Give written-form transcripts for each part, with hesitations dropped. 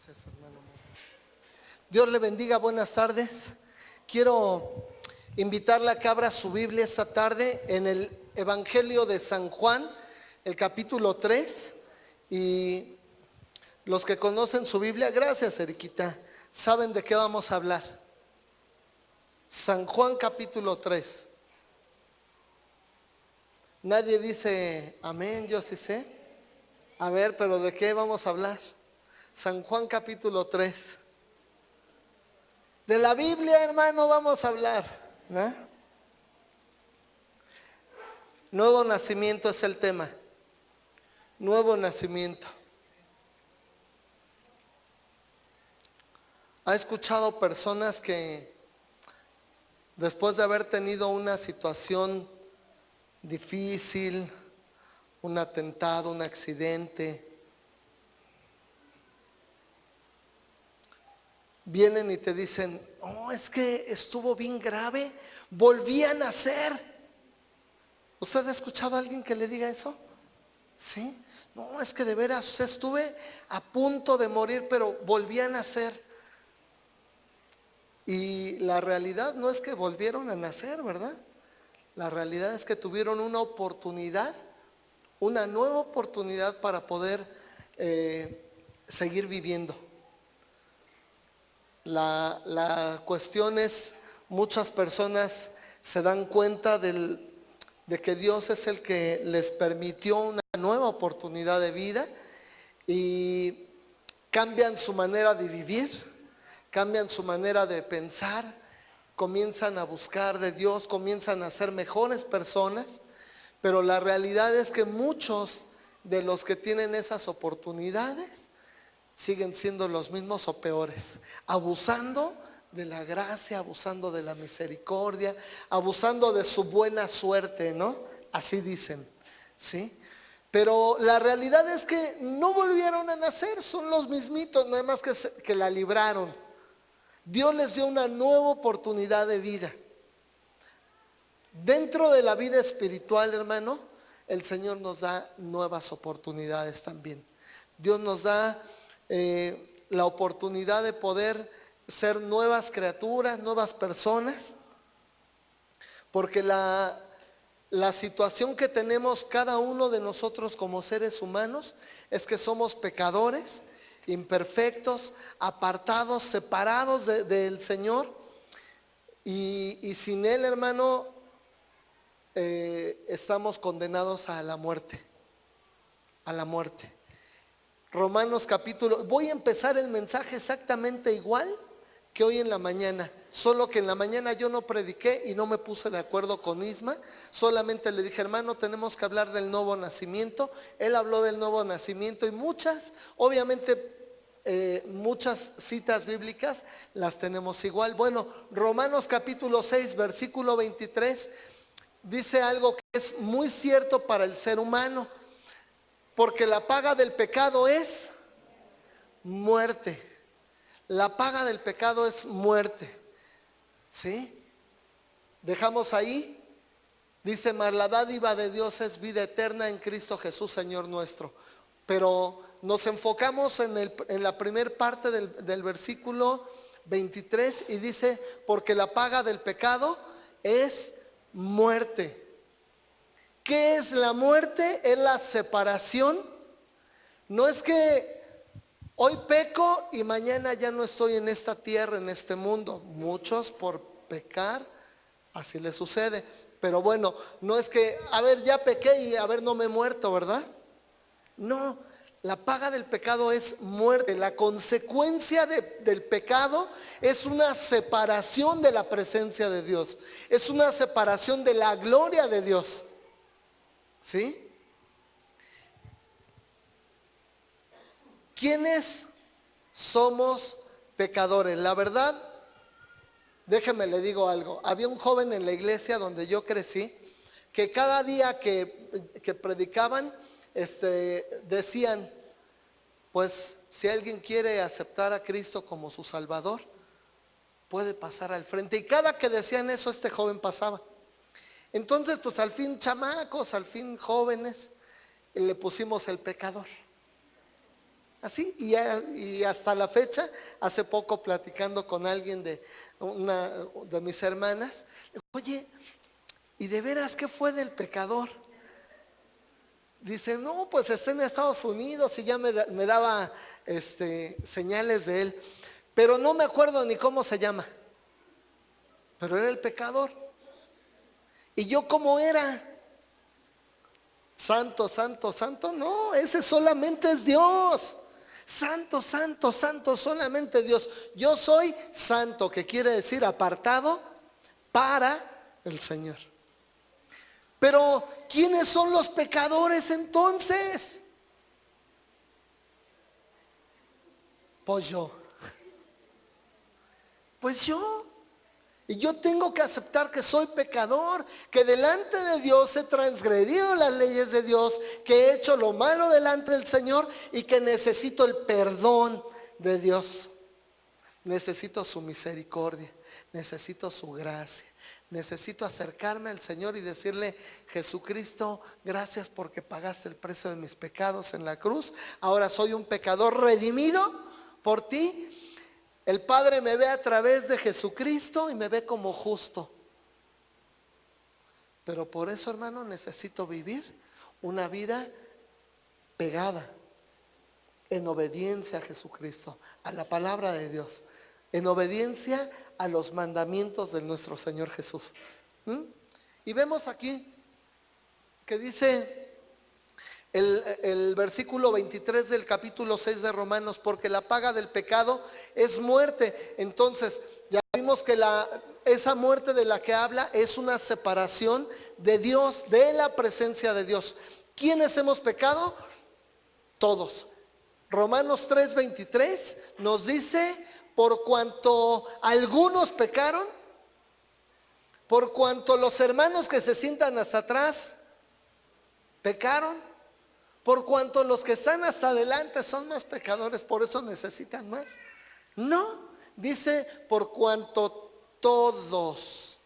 Gracias, hermano. Dios le bendiga, buenas tardes. Quiero invitarla a que abra su Biblia esta tarde en el Evangelio de San Juan, el capítulo 3. Y los que conocen su Biblia, gracias, Eriquita, saben de qué vamos a hablar. San Juan capítulo 3. Nadie dice amén, yo sí sé. A ver, pero ¿de qué vamos a hablar? San Juan capítulo 3. De la Biblia, hermano, vamos a hablar, ¿no? Nuevo nacimiento es el tema. Nuevo nacimiento. ¿Ha escuchado personas que después de haber tenido una situación difícil, un atentado, un accidente, vienen y te dicen, oh, es que estuvo bien grave, volví a nacer? ¿Usted ha escuchado a alguien que le diga eso? ¿Sí? No, es que de veras estuve a punto de morir, pero volví a nacer. Y la realidad no es que volvieron a nacer, ¿verdad? La realidad es que tuvieron una oportunidad, una nueva oportunidad para poder seguir viviendo. La cuestión es, muchas personas se dan cuenta de que Dios es el que les permitió una nueva oportunidad de vida y cambian su manera de vivir, cambian su manera de pensar, comienzan a buscar de Dios, comienzan a ser mejores personas, pero la realidad es que muchos de los que tienen esas oportunidades siguen siendo los mismos o peores, abusando de la gracia, abusando de la misericordia, abusando de su buena suerte, ¿no? Así dicen, ¿sí? Pero la realidad es que no volvieron a nacer, son los mismitos, nada más que la libraron. Dios les dio una nueva oportunidad de vida. Dentro de la vida espiritual, hermano, el Señor nos da nuevas oportunidades también. Dios nos da la oportunidad de poder ser nuevas criaturas, nuevas personas, porque la situación que tenemos cada uno de nosotros como seres humanos es que somos pecadores, imperfectos, apartados, separados del Señor, y sin Él, hermano, estamos condenados a la muerte, a la muerte. Romanos capítulo, voy a empezar el mensaje exactamente igual que hoy en la mañana, solo que en la mañana yo no prediqué y no me puse de acuerdo con Isma, solamente le dije, hermano, tenemos que hablar del nuevo nacimiento. Él habló del nuevo nacimiento y muchas, obviamente muchas citas bíblicas las tenemos igual. Bueno, Romanos capítulo 6, versículo 23, dice algo que es muy cierto para el ser humano. Porque la paga del pecado es muerte. La paga del pecado es muerte. ¿Sí? Dejamos ahí. Dice, mas la dádiva de Dios es vida eterna en Cristo Jesús, Señor nuestro. Pero nos enfocamos en la primer parte del versículo 23 y dice, porque la paga del pecado es muerte. ¿Qué es la muerte? Es la separación. No es que hoy peco y mañana ya no estoy en esta tierra, en este mundo. Muchos por pecar, así les sucede. Pero bueno, no es que, a ver, ya pequé y a ver, no me he muerto, ¿verdad? No, la paga del pecado es muerte. La consecuencia del pecado es una separación de la presencia de Dios. Es una separación de la gloria de Dios. ¿Sí? ¿Quiénes somos pecadores? La verdad, déjeme le digo algo. Había un joven en la iglesia donde yo crecí que cada día que predicaban, decían, pues si alguien quiere aceptar a Cristo como su Salvador, puede pasar al frente. Y cada que decían eso, este joven pasaba. Entonces, pues al fin chamacos, al fin jóvenes, le pusimos el pecador. Así, y hasta la fecha, hace poco platicando con alguien de una de mis hermanas, oye, ¿y de veras qué fue del pecador? Dice, no, pues está en Estados Unidos y ya me daba señales de él, pero no me acuerdo ni cómo se llama, pero era el pecador. ¿Y yo cómo era? Santo, santo, santo, no, ese solamente es Dios. Santo, santo, santo, solamente Dios. Yo soy santo, que quiere decir apartado para el Señor. Pero ¿quiénes son los pecadores entonces? Pues yo. Pues yo. Y yo tengo que aceptar que soy pecador, que delante de Dios he transgredido las leyes de Dios, que he hecho lo malo delante del Señor y que necesito el perdón de Dios. Necesito su misericordia, necesito su gracia. Necesito acercarme al Señor y decirle, Jesucristo, gracias porque pagaste el precio de mis pecados en la cruz. Ahora soy un pecador redimido por ti. El Padre me ve a través de Jesucristo y me ve como justo. Pero por eso, hermano, necesito vivir una vida pegada en obediencia a Jesucristo, a la palabra de Dios, en obediencia a los mandamientos de nuestro Señor Jesús. Y vemos aquí que dice el versículo 23 del capítulo 6 de Romanos, porque la paga del pecado es muerte. Entonces ya vimos que esa muerte de la que habla es una separación de Dios, de la presencia de Dios. ¿Quiénes hemos pecado? Todos. Romanos 3:23 nos dice, por cuanto algunos pecaron, por cuanto los hermanos que se sientan hasta atrás pecaron, por cuanto los que están hasta adelante son más pecadores, por eso necesitan más. No, dice, por cuanto todos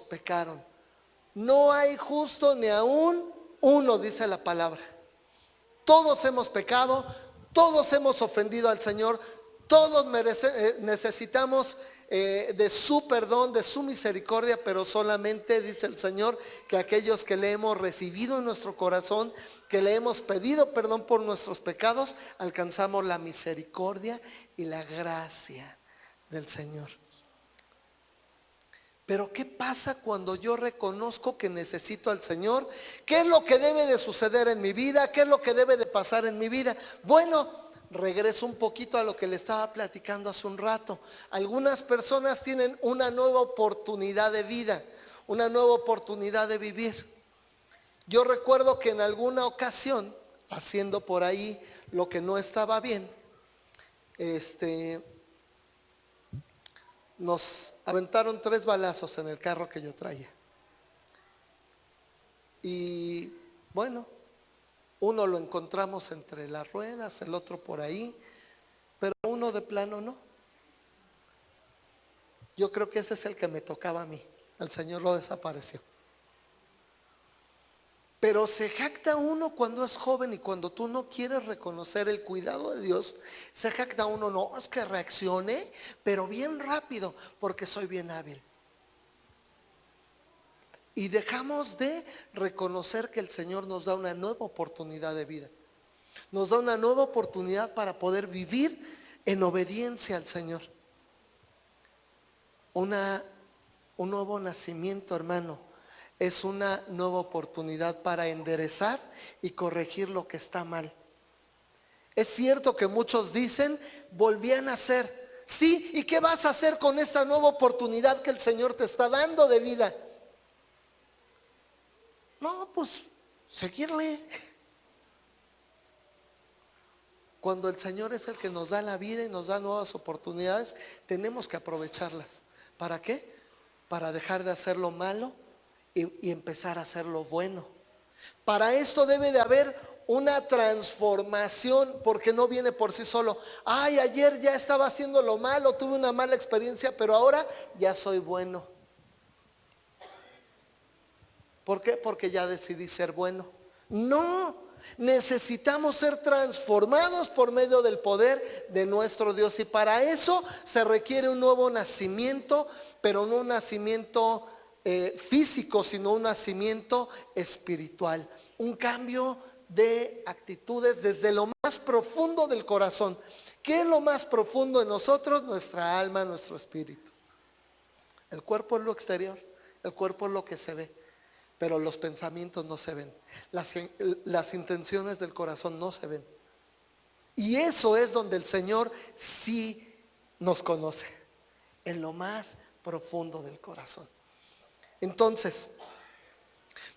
pecaron. No hay justo ni aún uno, dice la palabra. Todos hemos pecado, todos hemos ofendido al Señor, todos necesitamos de su perdón, de su misericordia, pero solamente dice el Señor que aquellos que le hemos recibido en nuestro corazón, que le hemos pedido perdón por nuestros pecados, alcanzamos la misericordia y la gracia del Señor. Pero ¿qué pasa cuando yo reconozco que necesito al Señor? ¿Qué es lo que debe de suceder en mi vida? ¿Qué es lo que debe de pasar en mi vida? Bueno, regreso un poquito a lo que le estaba platicando hace un rato. Algunas personas tienen una nueva oportunidad de vida, una nueva oportunidad de vivir. Yo recuerdo que en alguna ocasión, haciendo por ahí lo que no estaba bien, nos aventaron 3 balazos en el carro que yo traía. Y bueno, uno lo encontramos entre las ruedas, el otro por ahí, pero uno de plano no. Yo creo que ese es el que me tocaba a mí. El Señor lo desapareció. Pero se jacta uno cuando es joven y cuando tú no quieres reconocer el cuidado de Dios, se jacta uno, no, es que reaccione, pero bien rápido, porque soy bien hábil. Y dejamos de reconocer que el Señor nos da una nueva oportunidad de vida. Nos da una nueva oportunidad para poder vivir en obediencia al Señor. Un nuevo nacimiento, hermano, es una nueva oportunidad para enderezar y corregir lo que está mal. Es cierto que muchos dicen, volví a nacer. Sí, ¿y qué vas a hacer con esta nueva oportunidad que el Señor te está dando de vida? No, pues seguirle. Cuando el Señor es el que nos da la vida y nos da nuevas oportunidades, tenemos que aprovecharlas. ¿Para qué? Para dejar de hacer lo malo y empezar a hacer lo bueno. Para esto debe de haber una transformación, porque no viene por sí solo. Ay, ayer ya estaba haciendo lo malo, tuve una mala experiencia, pero ahora ya soy bueno. ¿Por qué? Porque ya decidí ser bueno. No, Necesitamos ser transformados por medio del poder de nuestro Dios. Y para eso se requiere un nuevo nacimiento, pero no un nacimiento físico, sino un nacimiento espiritual. Un cambio de actitudes desde lo más profundo del corazón. ¿Qué es lo más profundo en nosotros? Nuestra alma, nuestro espíritu. El cuerpo es lo exterior, el cuerpo es lo que se ve, pero los pensamientos no se ven. Las intenciones del corazón no se ven. Y eso es donde el Señor sí nos conoce, en lo más profundo del corazón. Entonces,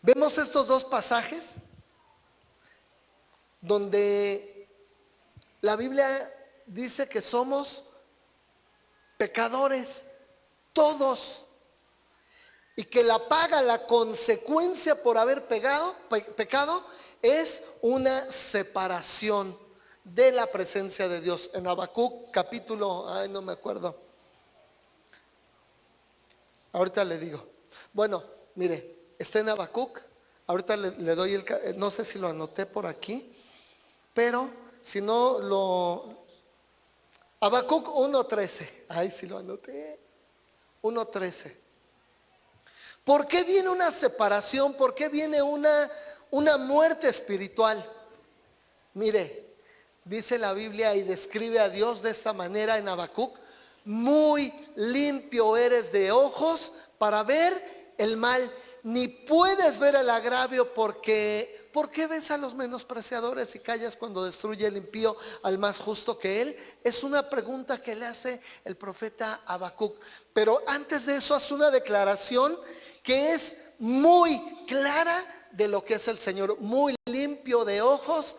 vemos estos dos pasajes donde la Biblia dice que somos pecadores, todos, y que la paga, la consecuencia por haber pecado es una separación de la presencia de Dios. En Habacuc capítulo, no me acuerdo, ahorita le digo. Bueno, mire, está en Habacuc, ahorita le doy no sé si lo anoté por aquí, pero si no Habacuc 1:13, ahí sí lo anoté, 1:13. ¿Por qué viene una separación? ¿Por qué viene una muerte espiritual? Mire, dice la Biblia y describe a Dios de esta manera en Habacuc: muy limpio eres de ojos para ver el mal, ni puedes ver el agravio, porque ¿por qué ves a los menospreciadores y callas cuando destruye el impío al más justo que él? Es una pregunta que le hace el profeta Habacuc. Pero antes de eso hace una declaración que es muy clara de lo que es el Señor. Muy limpio de ojos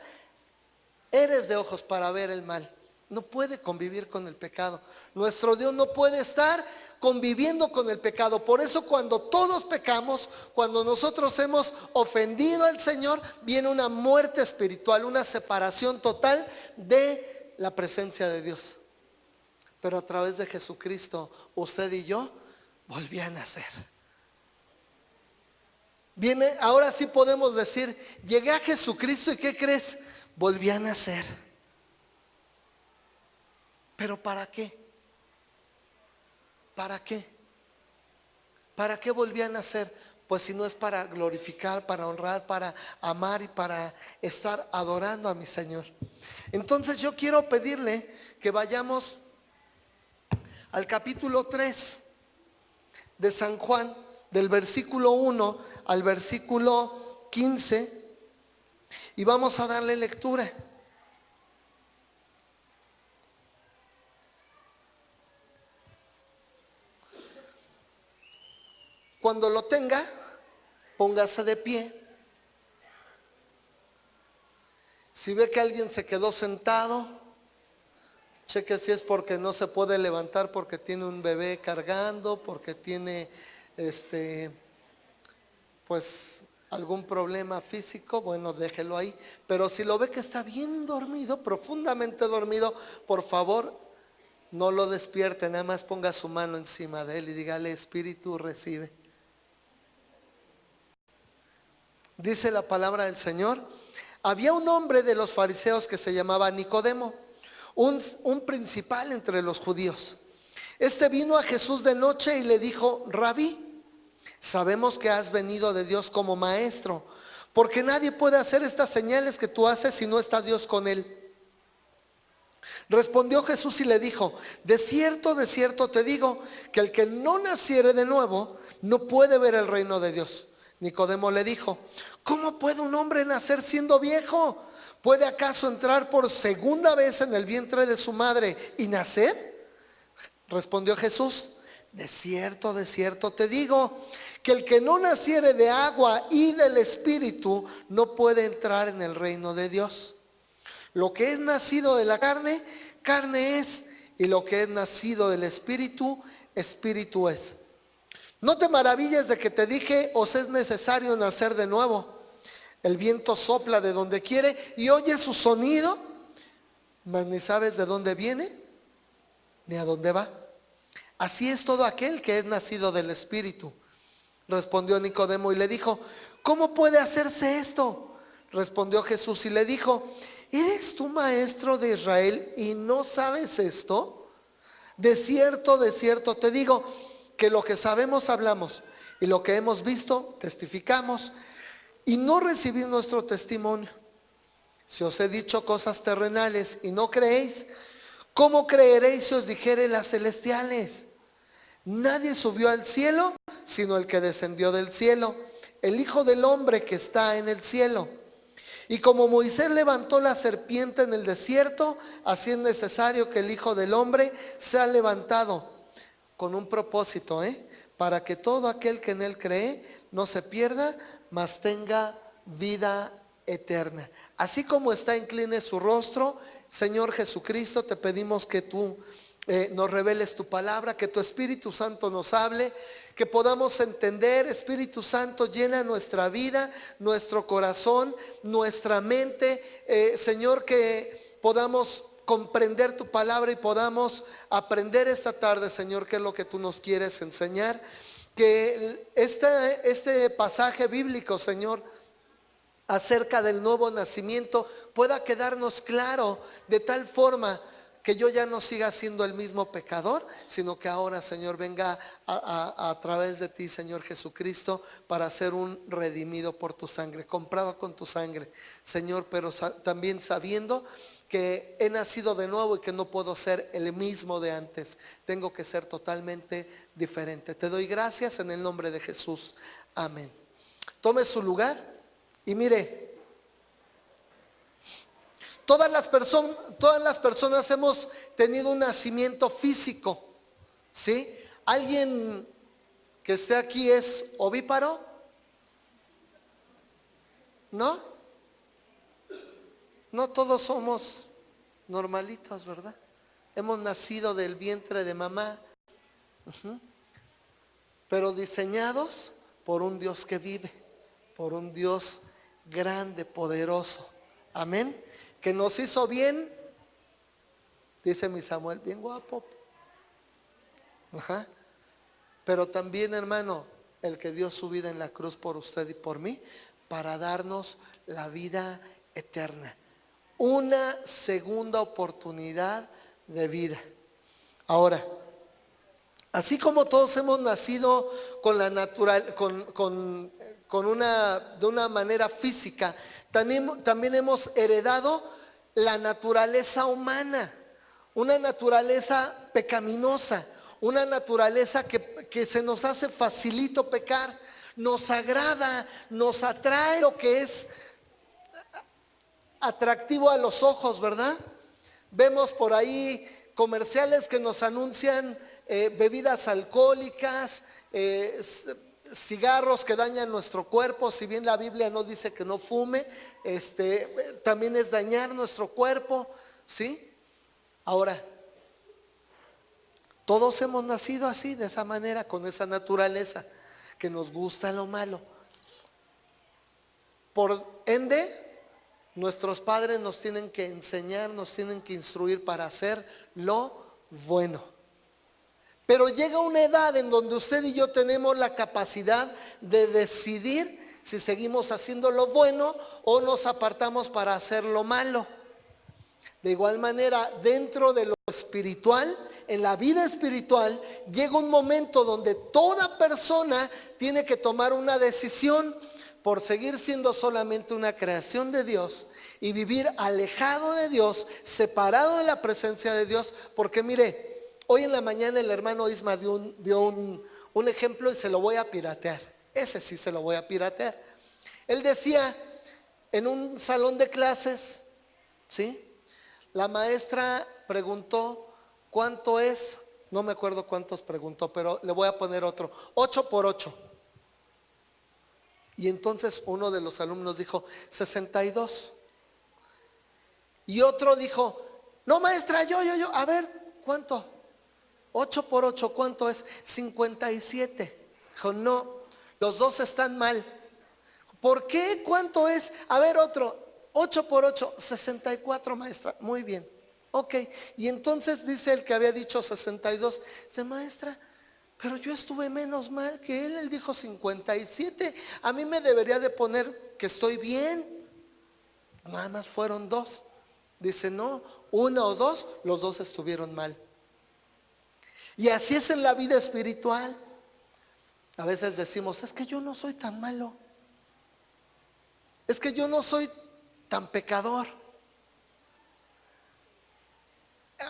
eres de ojos para ver el mal. No puede convivir con el pecado. Nuestro Dios no puede estar conviviendo con el pecado. Por eso cuando todos pecamos, cuando nosotros hemos ofendido al Señor, viene una muerte espiritual, una separación total de la presencia de Dios. Pero a través de Jesucristo, usted y yo volví a nacer. Viene, ahora sí podemos decir, llegué a Jesucristo y ¿qué crees? Volví a nacer. ¿Pero para qué? ¿Para qué? ¿Para qué volví a nacer? Pues si no es para glorificar, para honrar, para amar y para estar adorando a mi Señor. Entonces yo quiero pedirle que vayamos al capítulo 3 de San Juan, del versículo 1 al versículo 15, y vamos a darle lectura. Cuando lo tenga, póngase de pie. Si ve que alguien se quedó sentado, cheque si es porque no se puede levantar, porque tiene un bebé cargando, porque tiene pues algún problema físico, bueno, déjelo ahí. Pero si lo ve que está bien dormido, profundamente dormido, por favor, no lo despierte, nada más ponga su mano encima de él y dígale: Espíritu, recibe. Dice la palabra del Señor: había un hombre de los fariseos que se llamaba Nicodemo, un principal entre los judíos. Este vino a Jesús de noche y le dijo: Rabí, sabemos que has venido de Dios como maestro, porque nadie puede hacer estas señales que tú haces si no está Dios con él. Respondió Jesús y le dijo: de cierto te digo, que el que no naciere de nuevo no puede ver el reino de Dios. Nicodemo le dijo: ¿cómo puede un hombre nacer siendo viejo? ¿Puede acaso entrar por segunda vez en el vientre de su madre y nacer? Respondió Jesús: de cierto te digo, que el que no naciere de agua y del Espíritu no puede entrar en el reino de Dios. Lo que es nacido de la carne, carne es, y lo que es nacido del Espíritu, Espíritu es. No te maravilles de que te dije: os es necesario nacer de nuevo. El viento sopla de donde quiere y oyes su sonido, mas ni sabes de dónde viene ni a dónde va. Así es todo aquel que es nacido del Espíritu. Respondió Nicodemo y le dijo: ¿cómo puede hacerse esto? Respondió Jesús y le dijo: ¿eres tú maestro de Israel y no sabes esto? De cierto te digo, que lo que sabemos hablamos, y lo que hemos visto testificamos, y no recibís nuestro testimonio. Si os he dicho cosas terrenales y no creéis, ¿cómo creeréis si os dijere las celestiales? Nadie subió al cielo sino el que descendió del cielo, el Hijo del Hombre que está en el cielo. Y como Moisés levantó la serpiente en el desierto, así es necesario que el Hijo del Hombre sea levantado, con un propósito, para que todo aquel que en él cree no se pierda, mas tenga vida eterna. Así como está, incline su rostro. Señor Jesucristo, te pedimos que tú nos reveles tu palabra, que tu Espíritu Santo nos hable, que podamos entender. Espíritu Santo, llena nuestra vida, nuestro corazón, nuestra mente, Señor, que podamos comprender tu palabra y podamos aprender esta tarde, Señor, qué es lo que tú nos quieres enseñar. Que este pasaje bíblico, Señor, acerca del nuevo nacimiento pueda quedarnos claro, de tal forma que yo ya no siga siendo el mismo pecador, sino que ahora, Señor, venga a través de ti, Señor Jesucristo, para ser un redimido por tu sangre, comprado con tu sangre, Señor, pero también sabiendo que he nacido de nuevo y que no puedo ser el mismo de antes. Tengo que ser totalmente diferente. Te doy gracias en el nombre de Jesús. Amén. Tome su lugar y mire, todas las personas hemos tenido un nacimiento físico, ¿sí? ¿Alguien que esté aquí es ovíparo? ¿No? No todos somos normalitos, ¿verdad? Hemos nacido del vientre de mamá, pero diseñados por un Dios que vive, por un Dios grande, poderoso. Amén. Que nos hizo bien, dice mi Samuel, bien guapo. Pero también, hermano, el que dio su vida en la cruz por usted y por mí, para darnos la vida eterna. Una segunda oportunidad de vida. Ahora, así como todos hemos nacido con la de una manera física, también hemos heredado la naturaleza humana, una naturaleza pecaminosa, una naturaleza que se nos hace facilito pecar, nos agrada, nos atrae lo que es atractivo a los ojos, ¿verdad? Vemos por ahí comerciales que nos anuncian bebidas alcohólicas, cigarros que dañan nuestro cuerpo. Si bien la Biblia no dice que no fume, también es dañar nuestro cuerpo, ¿sí? Ahora, todos hemos nacido así, de esa manera, con esa naturaleza, que nos gusta lo malo. Por ende, nuestros padres nos tienen que enseñar, nos tienen que instruir para hacer lo bueno. Pero llega una edad en donde usted y yo tenemos la capacidad de decidir si seguimos haciendo lo bueno o nos apartamos para hacer lo malo. De igual manera, dentro de lo espiritual, en la vida espiritual, llega un momento donde toda persona tiene que tomar una decisión por seguir siendo solamente una creación de Dios y vivir alejado de Dios, separado de la presencia de Dios. Porque mire, hoy en la mañana el hermano Isma dio un ejemplo y se lo voy a piratear. Ese sí se lo voy a piratear. Él decía, en un salón de clases, ¿sí? La maestra preguntó, ¿cuánto es? No me acuerdo cuántos preguntó, pero le voy a poner otro. 8 por 8. Y entonces uno de los alumnos dijo, 62. Y otro dijo, no maestra, yo, a ver, ¿cuánto? 8 por 8, ¿cuánto es? 57. Dijo, no, los dos están mal. ¿Por qué? ¿Cuánto es? A ver, otro, 8 por 8, 64, maestra. Muy bien, ok. Y entonces dice el que había dicho 62, dice, maestra, pero yo estuve menos mal que él dijo 57. A mí me debería de poner que estoy bien. Nada más fueron dos. Dice, no, uno o dos, los dos estuvieron mal. Y así es en la vida espiritual. A veces decimos, es que yo no soy tan malo. Es que yo no soy tan pecador.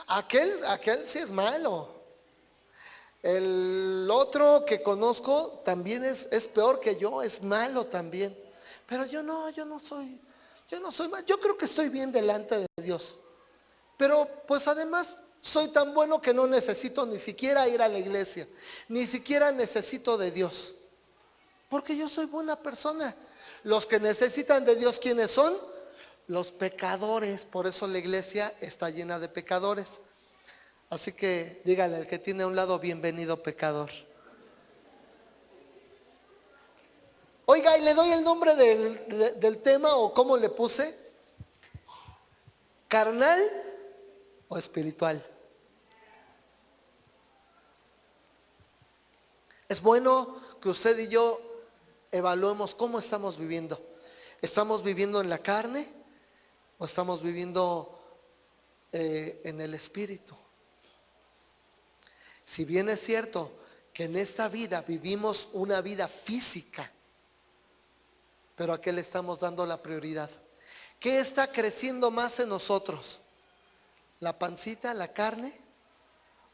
Aquel sí es malo. El otro que conozco también es peor que yo, es malo también. Pero yo no soy malo. Yo creo que estoy bien delante de Dios. Pero pues además soy tan bueno que no necesito ni siquiera ir a la iglesia. Ni siquiera necesito de Dios. Porque yo soy buena persona. Los que necesitan de Dios, ¿quiénes son? Los pecadores. Por eso la iglesia está llena de pecadores. Así que dígale al que tiene a un lado, bienvenido pecador. Oiga, y le doy el nombre del tema, o cómo le puse. ¿Carnal o espiritual? Es bueno que usted y yo evaluemos cómo estamos viviendo. ¿Estamos viviendo en la carne o estamos viviendo en el espíritu? Si bien es cierto que en esta vida vivimos una vida física, pero ¿a qué le estamos dando la prioridad? ¿Qué está creciendo más en nosotros? ¿La pancita, la carne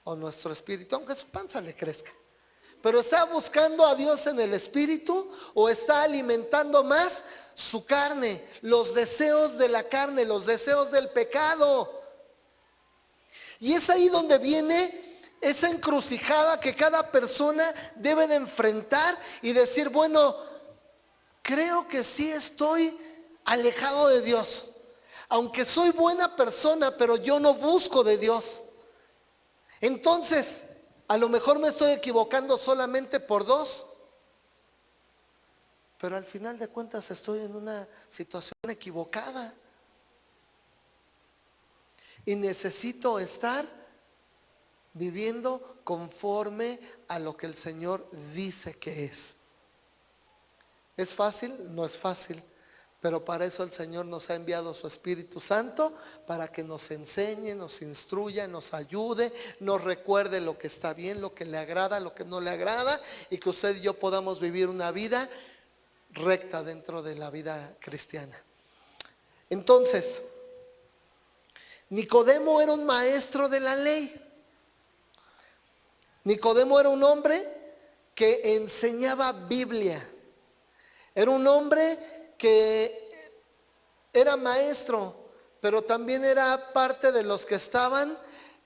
o nuestro espíritu? Aunque su panza le crezca. ¿Pero está buscando a Dios en el espíritu o está alimentando más su carne, los deseos de la carne, los deseos del pecado? Y es ahí donde viene esa encrucijada que cada persona debe de enfrentar y decir, bueno, creo que sí estoy alejado de Dios. Aunque soy buena persona, pero yo no busco de Dios. Entonces, a lo mejor me estoy equivocando solamente por dos, pero al final de cuentas estoy en una situación equivocada. Y necesito estar viviendo conforme a lo que el Señor dice que es. ¿Es fácil? No es fácil. Pero para eso el Señor nos ha enviado su Espíritu Santo, para que nos enseñe, nos instruya, nos ayude, nos recuerde lo que está bien, lo que le agrada, lo que no le agrada, y que usted y yo podamos vivir una vida recta dentro de la vida cristiana. Entonces, Nicodemo era un maestro de la ley. Nicodemo era un hombre que enseñaba Biblia. Era un hombre que era maestro, pero también era parte de los que estaban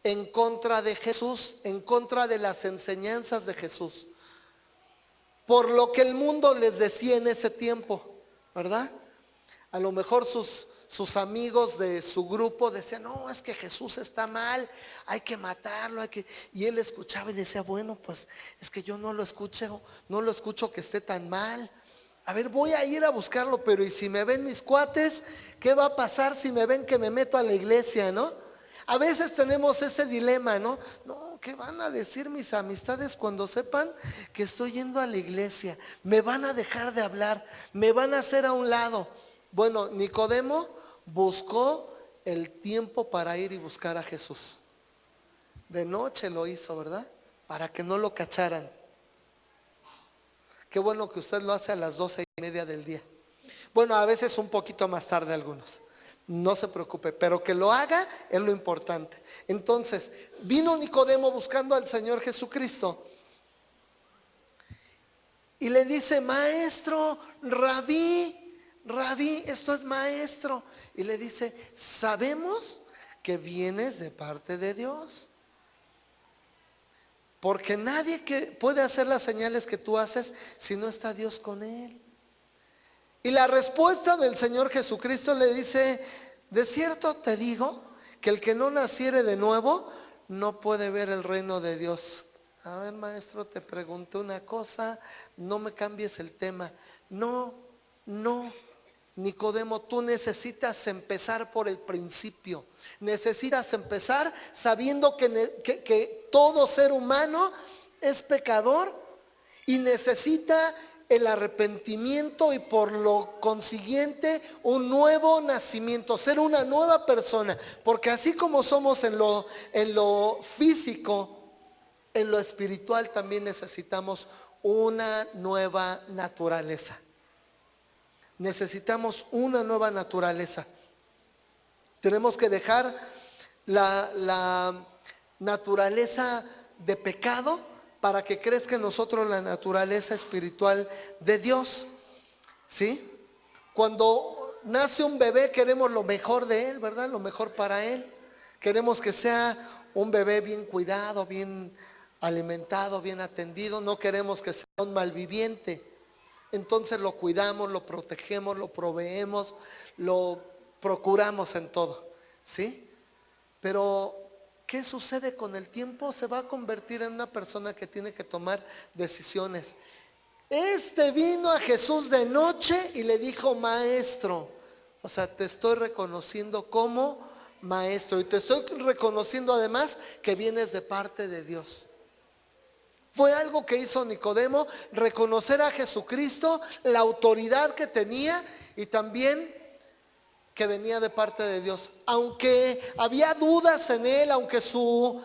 en contra de Jesús, en contra de las enseñanzas de Jesús, por lo que el mundo les decía en ese tiempo, ¿verdad? A lo mejor sus amigos de su grupo decían, no, es que Jesús está mal, hay que matarlo, y él escuchaba y decía, bueno, pues es que yo no lo escucho que esté tan mal. A ver, voy a ir a buscarlo, pero ¿y si me ven mis cuates? ¿Qué va a pasar si me ven que me meto a la iglesia, no? A veces tenemos ese dilema, ¿no? No, ¿qué van a decir mis amistades cuando sepan que estoy yendo a la iglesia? Me van a dejar de hablar, me van a hacer a un lado. Bueno, Nicodemo buscó el tiempo para ir y buscar a Jesús. De noche lo hizo, ¿verdad? Para que no lo cacharan. Qué bueno que usted lo hace a las 12:30 del día. Bueno, a veces un poquito más tarde algunos. No se preocupe, pero que lo haga es lo importante. Entonces, vino Nicodemo buscando al Señor Jesucristo y le dice, maestro, rabí, esto es maestro. Y le dice, sabemos que vienes de parte de Dios. Porque nadie que puede hacer las señales que tú haces si no está Dios con él. Y la respuesta del Señor Jesucristo le dice, de cierto te digo que el que no naciere de nuevo no puede ver el reino de Dios. A ver, maestro, te pregunté una cosa, no me cambies el tema. No, Nicodemo, tú necesitas empezar por el principio. Necesitas empezar sabiendo que todo ser humano es pecador y necesita el arrepentimiento y por lo consiguiente un nuevo nacimiento, ser una nueva persona. Porque así como somos en lo físico, en lo espiritual también necesitamos una nueva naturaleza. Necesitamos una nueva naturaleza. Tenemos que dejar la naturaleza de pecado para que crezca en nosotros la naturaleza espiritual de Dios. ¿Sí? Cuando nace un bebé queremos lo mejor de él, ¿verdad? Lo mejor para él. Queremos que sea un bebé bien cuidado, bien alimentado, bien atendido. No queremos que sea un malviviente. Entonces lo cuidamos, lo protegemos, lo proveemos, lo procuramos en todo. ¿Sí? Pero ¿qué sucede con el tiempo? Se va a convertir en una persona que tiene que tomar decisiones. Este vino a Jesús de noche y le dijo: maestro. O sea, te estoy reconociendo como maestro y te estoy reconociendo además que vienes de parte de Dios. Fue algo que hizo Nicodemo, reconocer a Jesucristo, la autoridad que tenía y también que venía de parte de Dios. Aunque había dudas en él, aunque sus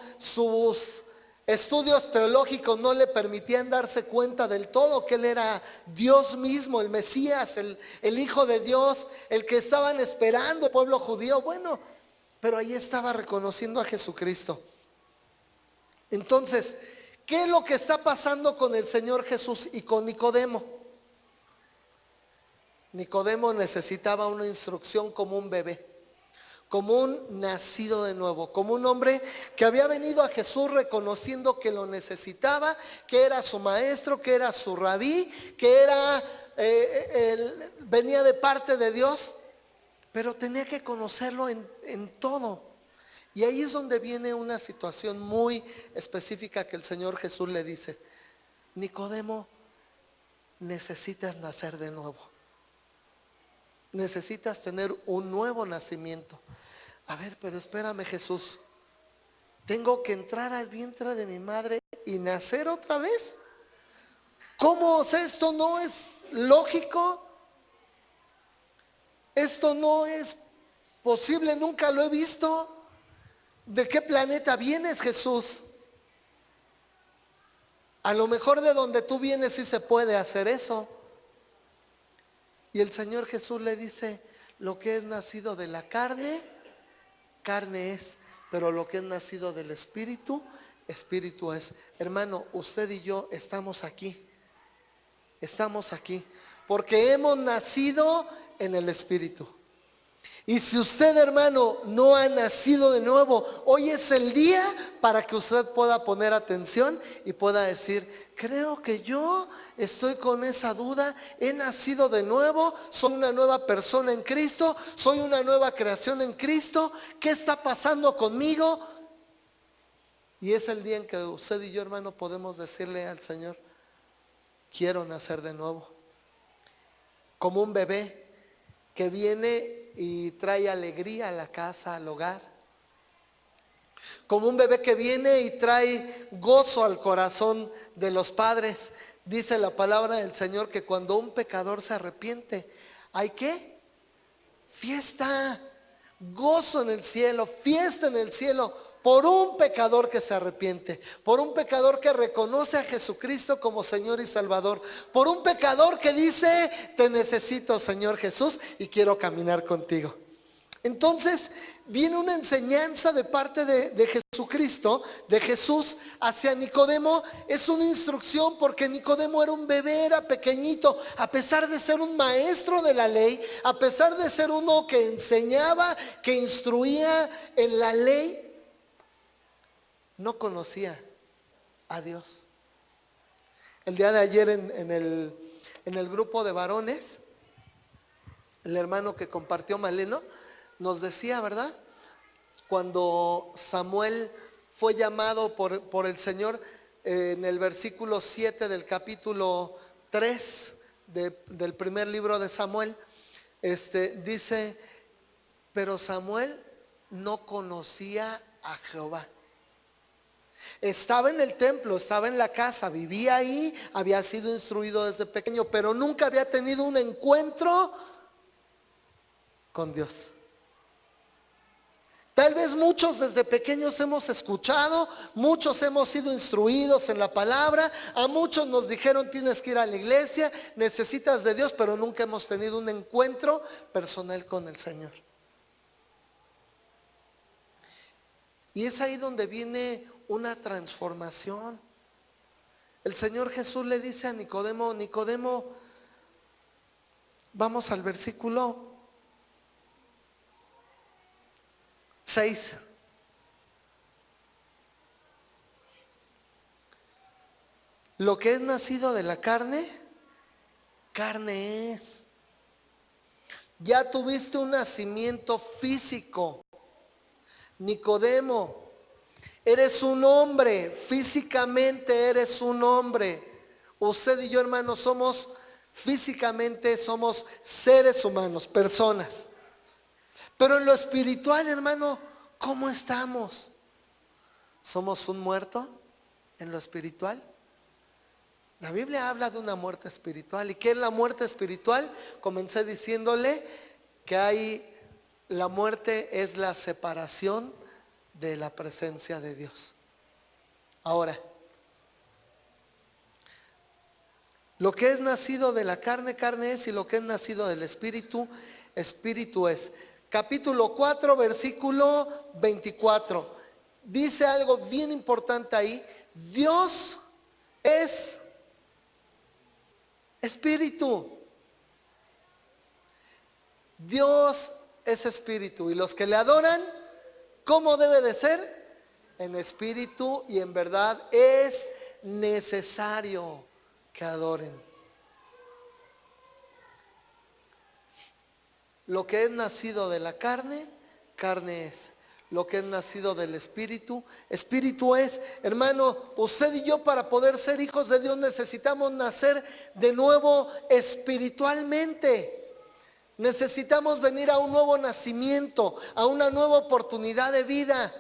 estudios teológicos no le permitían darse cuenta del todo que él era Dios mismo, el Mesías, el Hijo de Dios, el que estaban esperando el pueblo judío. Bueno, pero ahí estaba reconociendo a Jesucristo. Entonces, ¿qué es lo que está pasando con el Señor Jesús y con Nicodemo? Nicodemo necesitaba una instrucción como un bebé, como un nacido de nuevo, como un hombre que había venido a Jesús reconociendo que lo necesitaba, que era su maestro, que era su rabí, que venía de parte de Dios, pero tenía que conocerlo en todo. Y ahí es donde viene una situación muy específica que el Señor Jesús le dice: Nicodemo, necesitas nacer de nuevo. Necesitas tener un nuevo nacimiento. A ver, pero espérame, Jesús. ¿Tengo que entrar al vientre de mi madre y nacer otra vez? ¿Cómo? O sea, esto no es lógico. Esto no es posible, nunca lo he visto. ¿De qué planeta vienes, Jesús? A lo mejor de donde tú vienes sí se puede hacer eso. Y el Señor Jesús le dice: lo que es nacido de la carne, carne es, pero lo que es nacido del Espíritu, Espíritu es. Hermano, usted y yo estamos aquí porque hemos nacido en el Espíritu. Y si usted, hermano, no ha nacido de nuevo, hoy es el día para que usted pueda poner atención y pueda decir: creo que yo estoy con esa duda, he nacido de nuevo, soy una nueva persona en Cristo, soy una nueva creación en Cristo. ¿Qué está pasando conmigo? Y es el día en que usted y yo, hermano, podemos decirle al Señor: quiero nacer de nuevo. Como un bebé que viene y trae alegría a la casa, al hogar. Como un bebé que viene y trae gozo al corazón de los padres. Dice la palabra del Señor que cuando un pecador se arrepiente, ¿hay qué? Fiesta, gozo en el cielo, fiesta en el cielo, por un pecador que se arrepiente, por un pecador que reconoce a Jesucristo como Señor y Salvador, por un pecador que dice: te necesito, Señor Jesús, y quiero caminar contigo. Entonces viene una enseñanza de parte de Jesucristo, de Jesús hacia Nicodemo. Es una instrucción porque Nicodemo era un bebé, era pequeñito. A pesar de ser un maestro de la ley, a pesar de ser uno que enseñaba, que instruía en la ley, no conocía a Dios. El día de ayer en el grupo de varones, el hermano que compartió Maleno nos decía, ¿verdad? Cuando Samuel fue llamado por el Señor, en el versículo 7 del capítulo 3 del primer libro de Samuel, dice: pero Samuel no conocía a Jehová. Estaba en el templo, estaba en la casa, vivía ahí, había sido instruido desde pequeño, pero nunca había tenido un encuentro con Dios. Tal vez muchos desde pequeños hemos escuchado, muchos hemos sido instruidos en la palabra, a muchos nos dijeron tienes que ir a la iglesia, necesitas de Dios, pero nunca hemos tenido un encuentro personal con el Señor. Y es ahí donde viene una transformación. El Señor Jesús le dice a Nicodemo, Nicodemo, vamos al versículo 6. Lo que es nacido de la carne, carne es. Ya tuviste un nacimiento físico. Nicodemo, eres un hombre, físicamente eres un hombre. Usted y yo, hermanos, físicamente somos seres humanos, personas. Pero en lo espiritual, hermano, ¿cómo estamos? ¿Somos un muerto en lo espiritual? La Biblia habla de una muerte espiritual. ¿Y qué es la muerte espiritual? Comencé diciéndole que la muerte es la separación de la presencia de Dios. Ahora, lo que es nacido de la carne, carne es, y lo que es nacido del espíritu, espíritu es. Capítulo 4, versículo 24. Dice algo bien importante ahí. Dios es espíritu. Dios es espíritu. Y los que le adoran, ¿cómo debe de ser? En espíritu y en verdad. Es necesario que adoren. Lo que es nacido de la carne, carne es. Lo que es nacido del espíritu, espíritu es. Hermano, usted y yo, para poder ser hijos de Dios, necesitamos nacer de nuevo espiritualmente. Necesitamos venir a un nuevo nacimiento, a una nueva oportunidad de vida.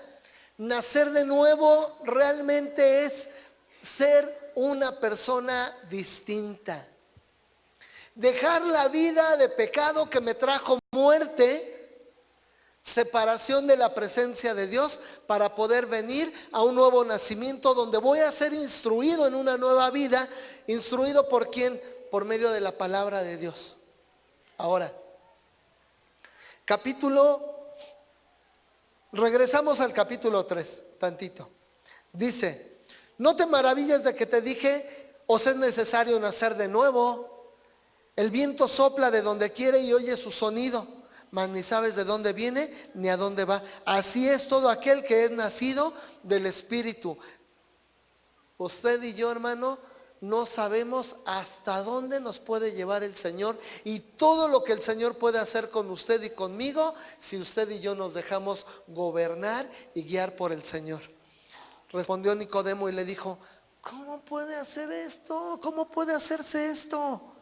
Nacer de nuevo realmente es ser una persona distinta. Dejar la vida de pecado que me trajo muerte, separación de la presencia de Dios, para poder venir a un nuevo nacimiento donde voy a ser instruido en una nueva vida. ¿Instruido por quién? Por medio de la palabra de Dios. Ahora, regresamos al capítulo 3, tantito. Dice, no te maravilles de que te dije, os es necesario nacer de nuevo. El viento sopla de donde quiere y oye su sonido, mas ni sabes de dónde viene ni a dónde va. Así es todo aquel que es nacido del Espíritu. Usted y yo, hermano, no sabemos hasta dónde nos puede llevar el Señor y todo lo que el Señor puede hacer con usted y conmigo si usted y yo nos dejamos gobernar y guiar por el Señor. Respondió Nicodemo y le dijo, ¿cómo puede hacer esto? ¿Cómo puede hacerse esto?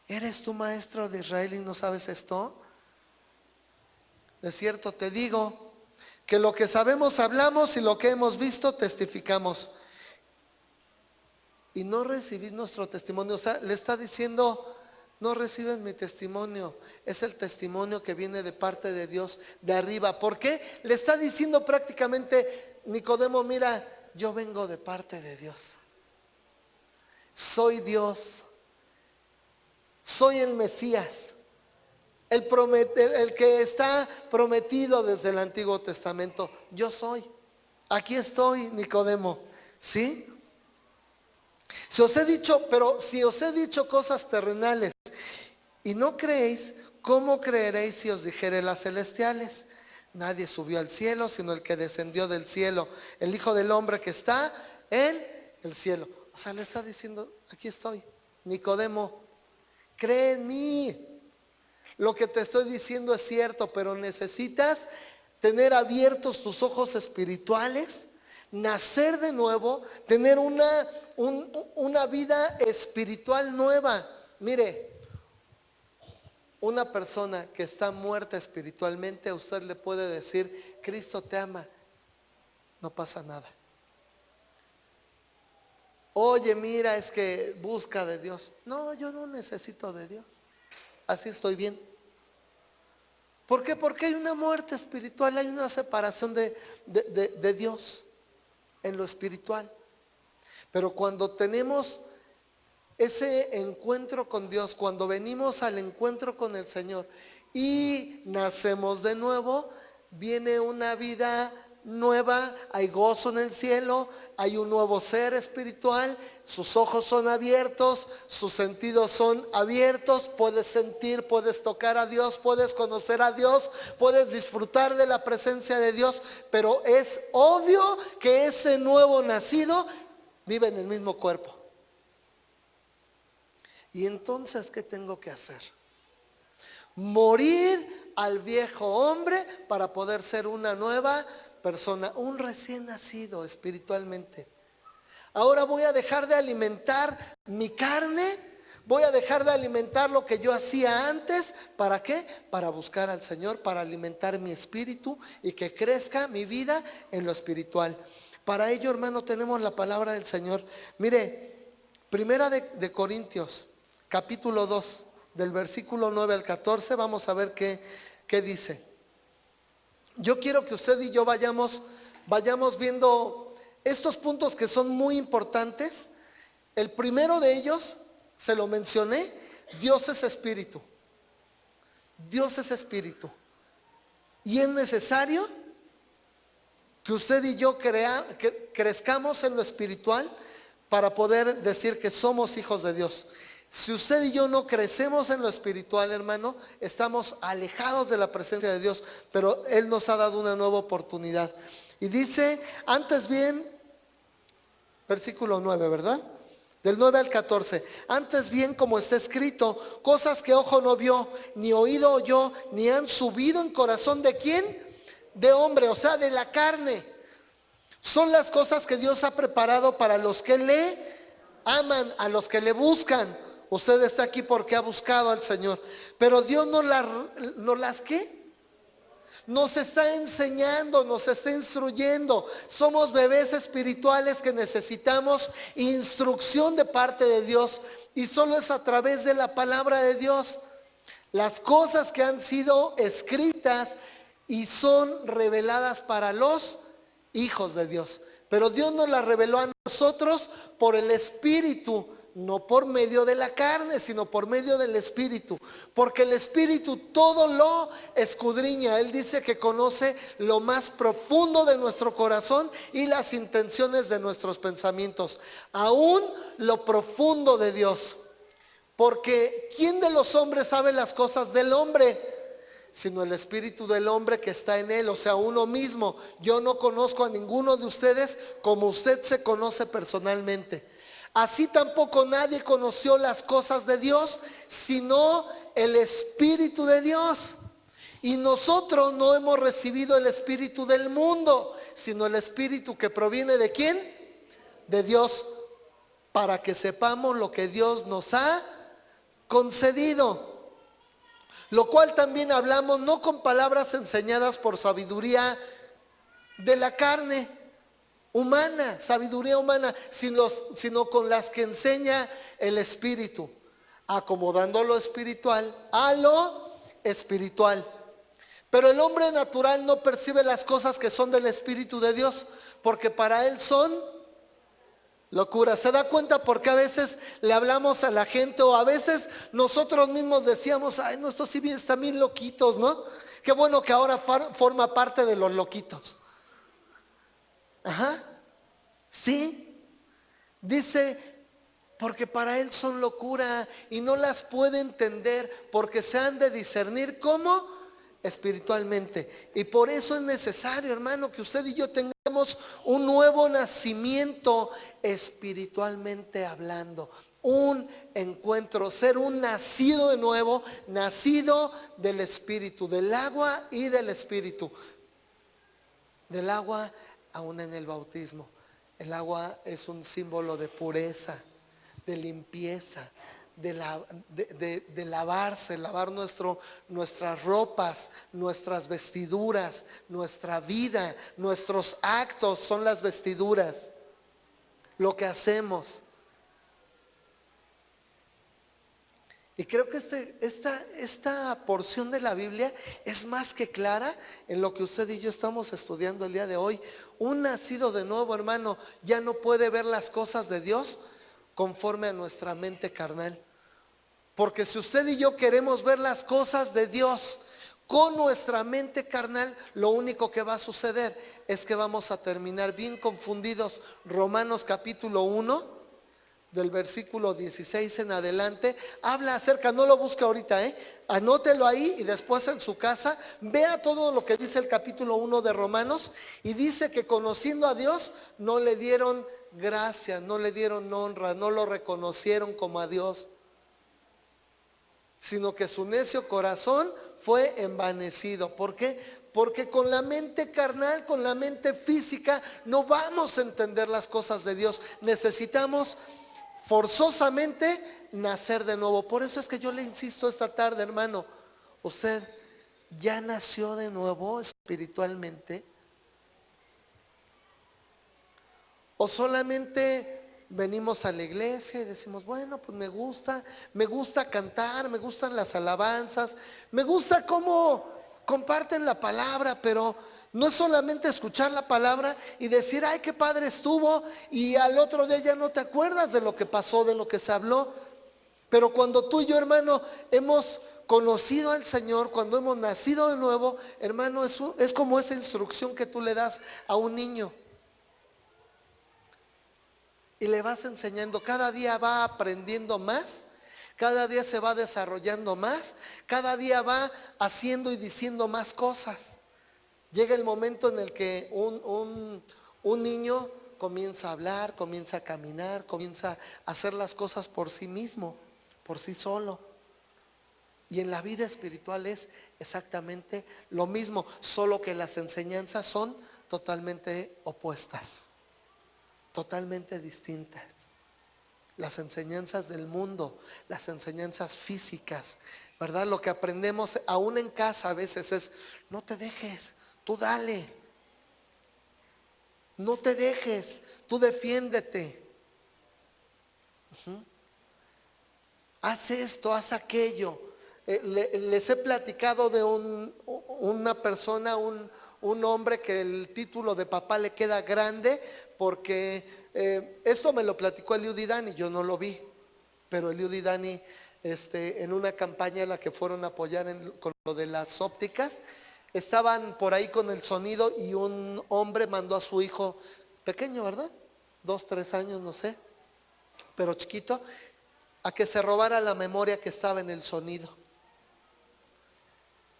¿Eres tú maestro de Israel y no sabes esto? De cierto te digo que lo que sabemos hablamos y lo que hemos visto testificamos. Y no recibís nuestro testimonio. O sea, le está diciendo, no recibes mi testimonio. Es el testimonio que viene de parte de Dios, de arriba. ¿Por qué? Le está diciendo prácticamente, Nicodemo, mira, yo vengo de parte de Dios. Soy Dios. Soy el Mesías. El que está prometido desde el Antiguo Testamento. Yo soy. Aquí estoy, Nicodemo. ¿Sí? Si os he dicho cosas terrenales y no creéis, ¿cómo creeréis si os dijere las celestiales? Nadie subió al cielo sino el que descendió del cielo, el Hijo del Hombre que está en el cielo. O sea, le está diciendo, aquí estoy, Nicodemo, cree en mí. Lo que te estoy diciendo es cierto, pero necesitas tener abiertos tus ojos espirituales, nacer de nuevo, tener una vida espiritual nueva. Mire, una persona que está muerta espiritualmente, usted le puede decir, Cristo te ama, no pasa nada. Oye, mira, es que busca de Dios. No, yo no necesito de Dios. Así estoy bien. ¿Por qué? Porque hay una muerte espiritual, hay una separación de Dios en lo espiritual. Pero cuando tenemos ese encuentro con Dios, cuando venimos al encuentro con el Señor y nacemos de nuevo, viene una vida nueva, hay gozo en el cielo, hay un nuevo ser espiritual, sus ojos son abiertos, sus sentidos son abiertos, puedes sentir, puedes tocar a Dios, puedes conocer a Dios, puedes disfrutar de la presencia de Dios, pero es obvio que ese nuevo nacido vive en el mismo cuerpo. Y entonces, ¿qué tengo que hacer? Morir al viejo hombre para poder ser una nueva persona, un recién nacido espiritualmente. Ahora voy a dejar de alimentar mi carne, voy a dejar de alimentar lo que yo hacía antes. ¿Para qué? Para buscar al Señor, para alimentar mi espíritu y que crezca mi vida en lo espiritual. Para ello, hermano, tenemos la palabra del Señor. Mire, Primera de Corintios, capítulo 2, del versículo 9 al 14, vamos a ver qué dice. Yo quiero que usted y yo vayamos viendo estos puntos que son muy importantes. El primero de ellos, se lo mencioné, Dios es espíritu. Dios es espíritu. Y es necesario que usted y yo que crezcamos en lo espiritual para poder decir que somos hijos de Dios. Si usted y yo no crecemos en lo espiritual, hermano, estamos alejados de la presencia de Dios, pero Él nos ha dado una nueva oportunidad. Y dice, antes bien, versículo 9, ¿verdad? Del 9 al 14, antes bien, como está escrito, cosas que ojo no vio, ni oído oyó, ni han subido en corazón de ¿quién? De hombre, o sea, de la carne. Son las cosas que Dios ha preparado para los que le aman, a los que le buscan. Usted está aquí porque ha buscado al Señor. Pero Dios nos ¿qué? Nos está enseñando, nos está instruyendo. Somos bebés espirituales que necesitamos instrucción de parte de Dios. Y solo es a través de la palabra de Dios. Las cosas que han sido escritas y son reveladas para los hijos de Dios. Pero Dios nos las reveló a nosotros por el Espíritu. No por medio de la carne, sino por medio del Espíritu. Porque el Espíritu todo lo escudriña. Él dice que conoce lo más profundo de nuestro corazón y las intenciones de nuestros pensamientos. Aún lo profundo de Dios. Porque ¿quién de los hombres sabe las cosas del hombre? Sino el espíritu del hombre que está en él, o sea, uno mismo. Yo no conozco a ninguno de ustedes como usted se conoce personalmente. Así tampoco nadie conoció las cosas de Dios, sino el Espíritu de Dios. Y nosotros no hemos recibido el espíritu del mundo, sino el espíritu que proviene ¿de quién? De Dios, para que sepamos lo que Dios nos ha concedido. Lo cual también hablamos no con palabras enseñadas por sabiduría de la carne humana, sabiduría humana, sino con las que enseña el Espíritu, acomodando lo espiritual a lo espiritual. Pero el hombre natural no percibe las cosas que son del Espíritu de Dios, porque para él son locura. ¿Se da cuenta por qué a veces le hablamos a la gente, o a veces nosotros mismos decíamos, ay, no, estos sí están bien loquitos, ¿no? Qué bueno que ahora forma parte de los loquitos. Ajá, sí, dice, porque para él son locura y no las puede entender, porque se han de discernir como espiritualmente. Y por eso es necesario, hermano, que usted y yo tengamos un nuevo nacimiento espiritualmente hablando, un encuentro, ser un nacido de nuevo, nacido del Espíritu, del agua y del Espíritu. Del agua aún en el bautismo. El agua es un símbolo de pureza, de limpieza, de lavarse, lavar nuestras ropas, nuestras vestiduras, nuestra vida, nuestros actos son las vestiduras. Lo que hacemos. Y creo que esta porción de la Biblia es más que clara en lo que usted y yo estamos estudiando el día de hoy. Un nacido de nuevo, hermano, ya no puede ver las cosas de Dios conforme a nuestra mente carnal. Porque si usted y yo queremos ver las cosas de Dios con nuestra mente carnal, lo único que va a suceder es que vamos a terminar bien confundidos. Romanos capítulo 1, del versículo 16 en adelante, habla acerca, no lo busque ahorita, anótelo ahí y después en su casa, vea todo lo que dice el capítulo 1 de Romanos, y dice que conociendo a Dios no le dieron gracia, no le dieron honra, no lo reconocieron como a Dios, sino que su necio corazón fue envanecido. ¿Por qué? Porque con la mente carnal, con la mente física, no vamos a entender las cosas de Dios. Necesitamos forzosamente nacer de nuevo. Por eso es que yo le insisto esta tarde, hermano, usted ya nació de nuevo espiritualmente, o solamente venimos a la iglesia y decimos, bueno, pues me gusta cantar, me gustan las alabanzas, me gusta cómo comparten la palabra, pero no es solamente escuchar la palabra y decir, ay, qué padre estuvo, y al otro día ya no te acuerdas de lo que pasó, de lo que se habló. Pero cuando tú y yo, hermano, hemos conocido al Señor, cuando hemos nacido de nuevo, hermano, es como esa instrucción que tú le das a un niño. Y le vas enseñando, cada día va aprendiendo más, cada día se va desarrollando más, cada día va haciendo y diciendo más cosas. Llega el momento en el que un niño comienza a hablar, comienza a caminar, comienza a hacer las cosas por sí mismo, por sí solo. Y en la vida espiritual es exactamente lo mismo, solo que las enseñanzas son totalmente opuestas, totalmente distintas. Las enseñanzas del mundo, las enseñanzas físicas, ¿verdad? Lo que aprendemos aún en casa a veces es, no te dejes, tú dale, no te dejes, tú defiéndete. Haz esto, haz aquello. Les he platicado de una persona, un hombre que el título de papá le queda grande porque esto me lo platicó Eliud Dani, yo no lo vi, pero Eliud Dani en una campaña en la que fueron a apoyar con lo de las ópticas, estaban por ahí con el sonido y un hombre mandó a su hijo pequeño, ¿verdad? 2, 3 años, no sé, pero chiquito, a que se robara la memoria que estaba en el sonido.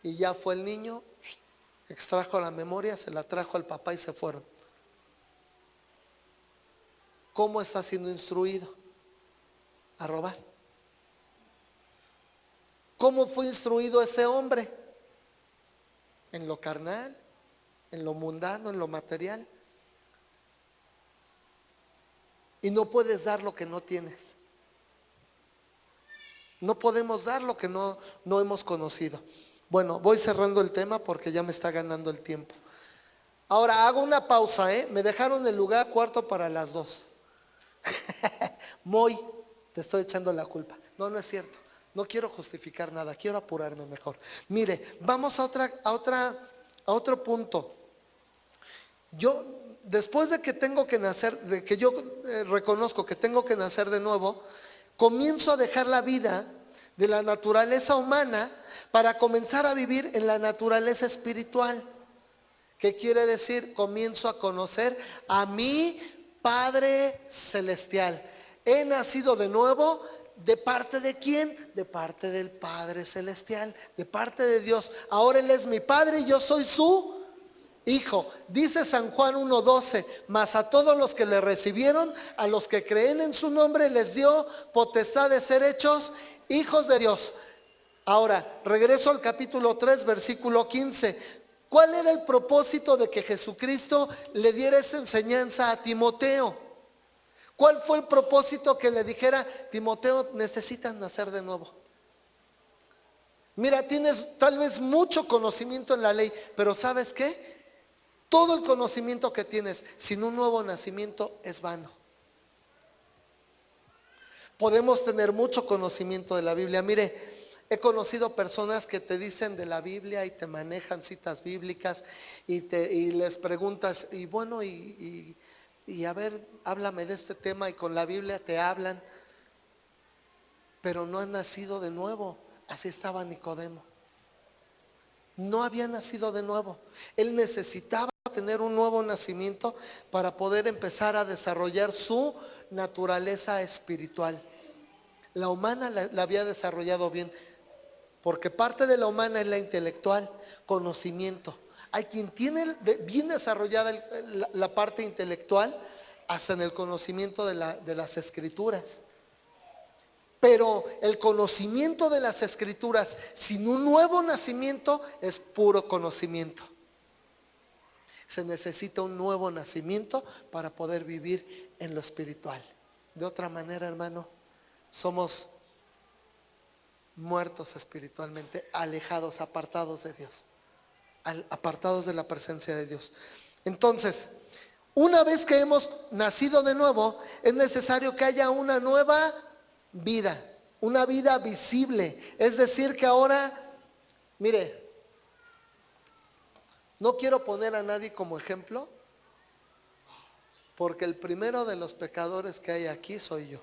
Y ya fue el niño, extrajo la memoria, se la trajo al papá y se fueron. ¿Cómo está siendo instruido? A robar. ¿Cómo fue instruido ese hombre? En lo carnal, en lo mundano, en lo material. Y no puedes dar lo que no tienes. No podemos dar lo que no hemos conocido. Bueno, voy cerrando el tema porque ya me está ganando el tiempo. Ahora hago una pausa, me dejaron el lugar 1:45. Muy, te estoy echando la culpa. No, no es cierto. No quiero justificar nada, quiero apurarme mejor. Mire, vamos a otro punto. Yo, después de que tengo que nacer, de que yo reconozco que tengo que nacer de nuevo, comienzo a dejar la vida de la naturaleza humana para comenzar a vivir en la naturaleza espiritual. ¿Qué quiere decir? Comienzo a conocer a mi Padre Celestial. He nacido de nuevo. ¿De parte de quién? De parte del Padre Celestial, de parte de Dios. Ahora Él es mi Padre y yo soy su Hijo. Dice San Juan 1:12, mas a todos los que le recibieron, a los que creen en su nombre, les dio potestad de ser hechos hijos de Dios. Ahora, regreso al capítulo 3, versículo 15. ¿Cuál era el propósito de que Jesucristo le diera esa enseñanza a Timoteo? ¿Cuál fue el propósito que le dijera, Timoteo, necesitas nacer de nuevo? Mira, tienes tal vez mucho conocimiento en la ley, pero ¿sabes qué? Todo el conocimiento que tienes sin un nuevo nacimiento es vano. Podemos tener mucho conocimiento de la Biblia. Mire, he conocido personas que te dicen de la Biblia y te manejan citas bíblicas y les preguntas, y bueno, y a ver, háblame de este tema, y con la Biblia te hablan, pero no han nacido de nuevo. Así estaba Nicodemo. No había nacido de nuevo. Él necesitaba tener un nuevo nacimiento para poder empezar a desarrollar su naturaleza espiritual. La humana la había desarrollado bien, porque parte de la humana es la intelectual, conocimiento. Hay quien tiene bien desarrollada la parte intelectual hasta en el conocimiento de las escrituras. Pero el conocimiento de las escrituras sin un nuevo nacimiento es puro conocimiento. Se necesita un nuevo nacimiento para poder vivir en lo espiritual. De otra manera, hermano, somos muertos espiritualmente, alejados, apartados de Dios, apartados de la presencia de Dios. Entonces, una vez que hemos nacido de nuevo, es necesario que haya una nueva vida, una vida visible. Es decir, que ahora, mire, no quiero poner a nadie como ejemplo, porque el primero de los pecadores que hay aquí soy yo.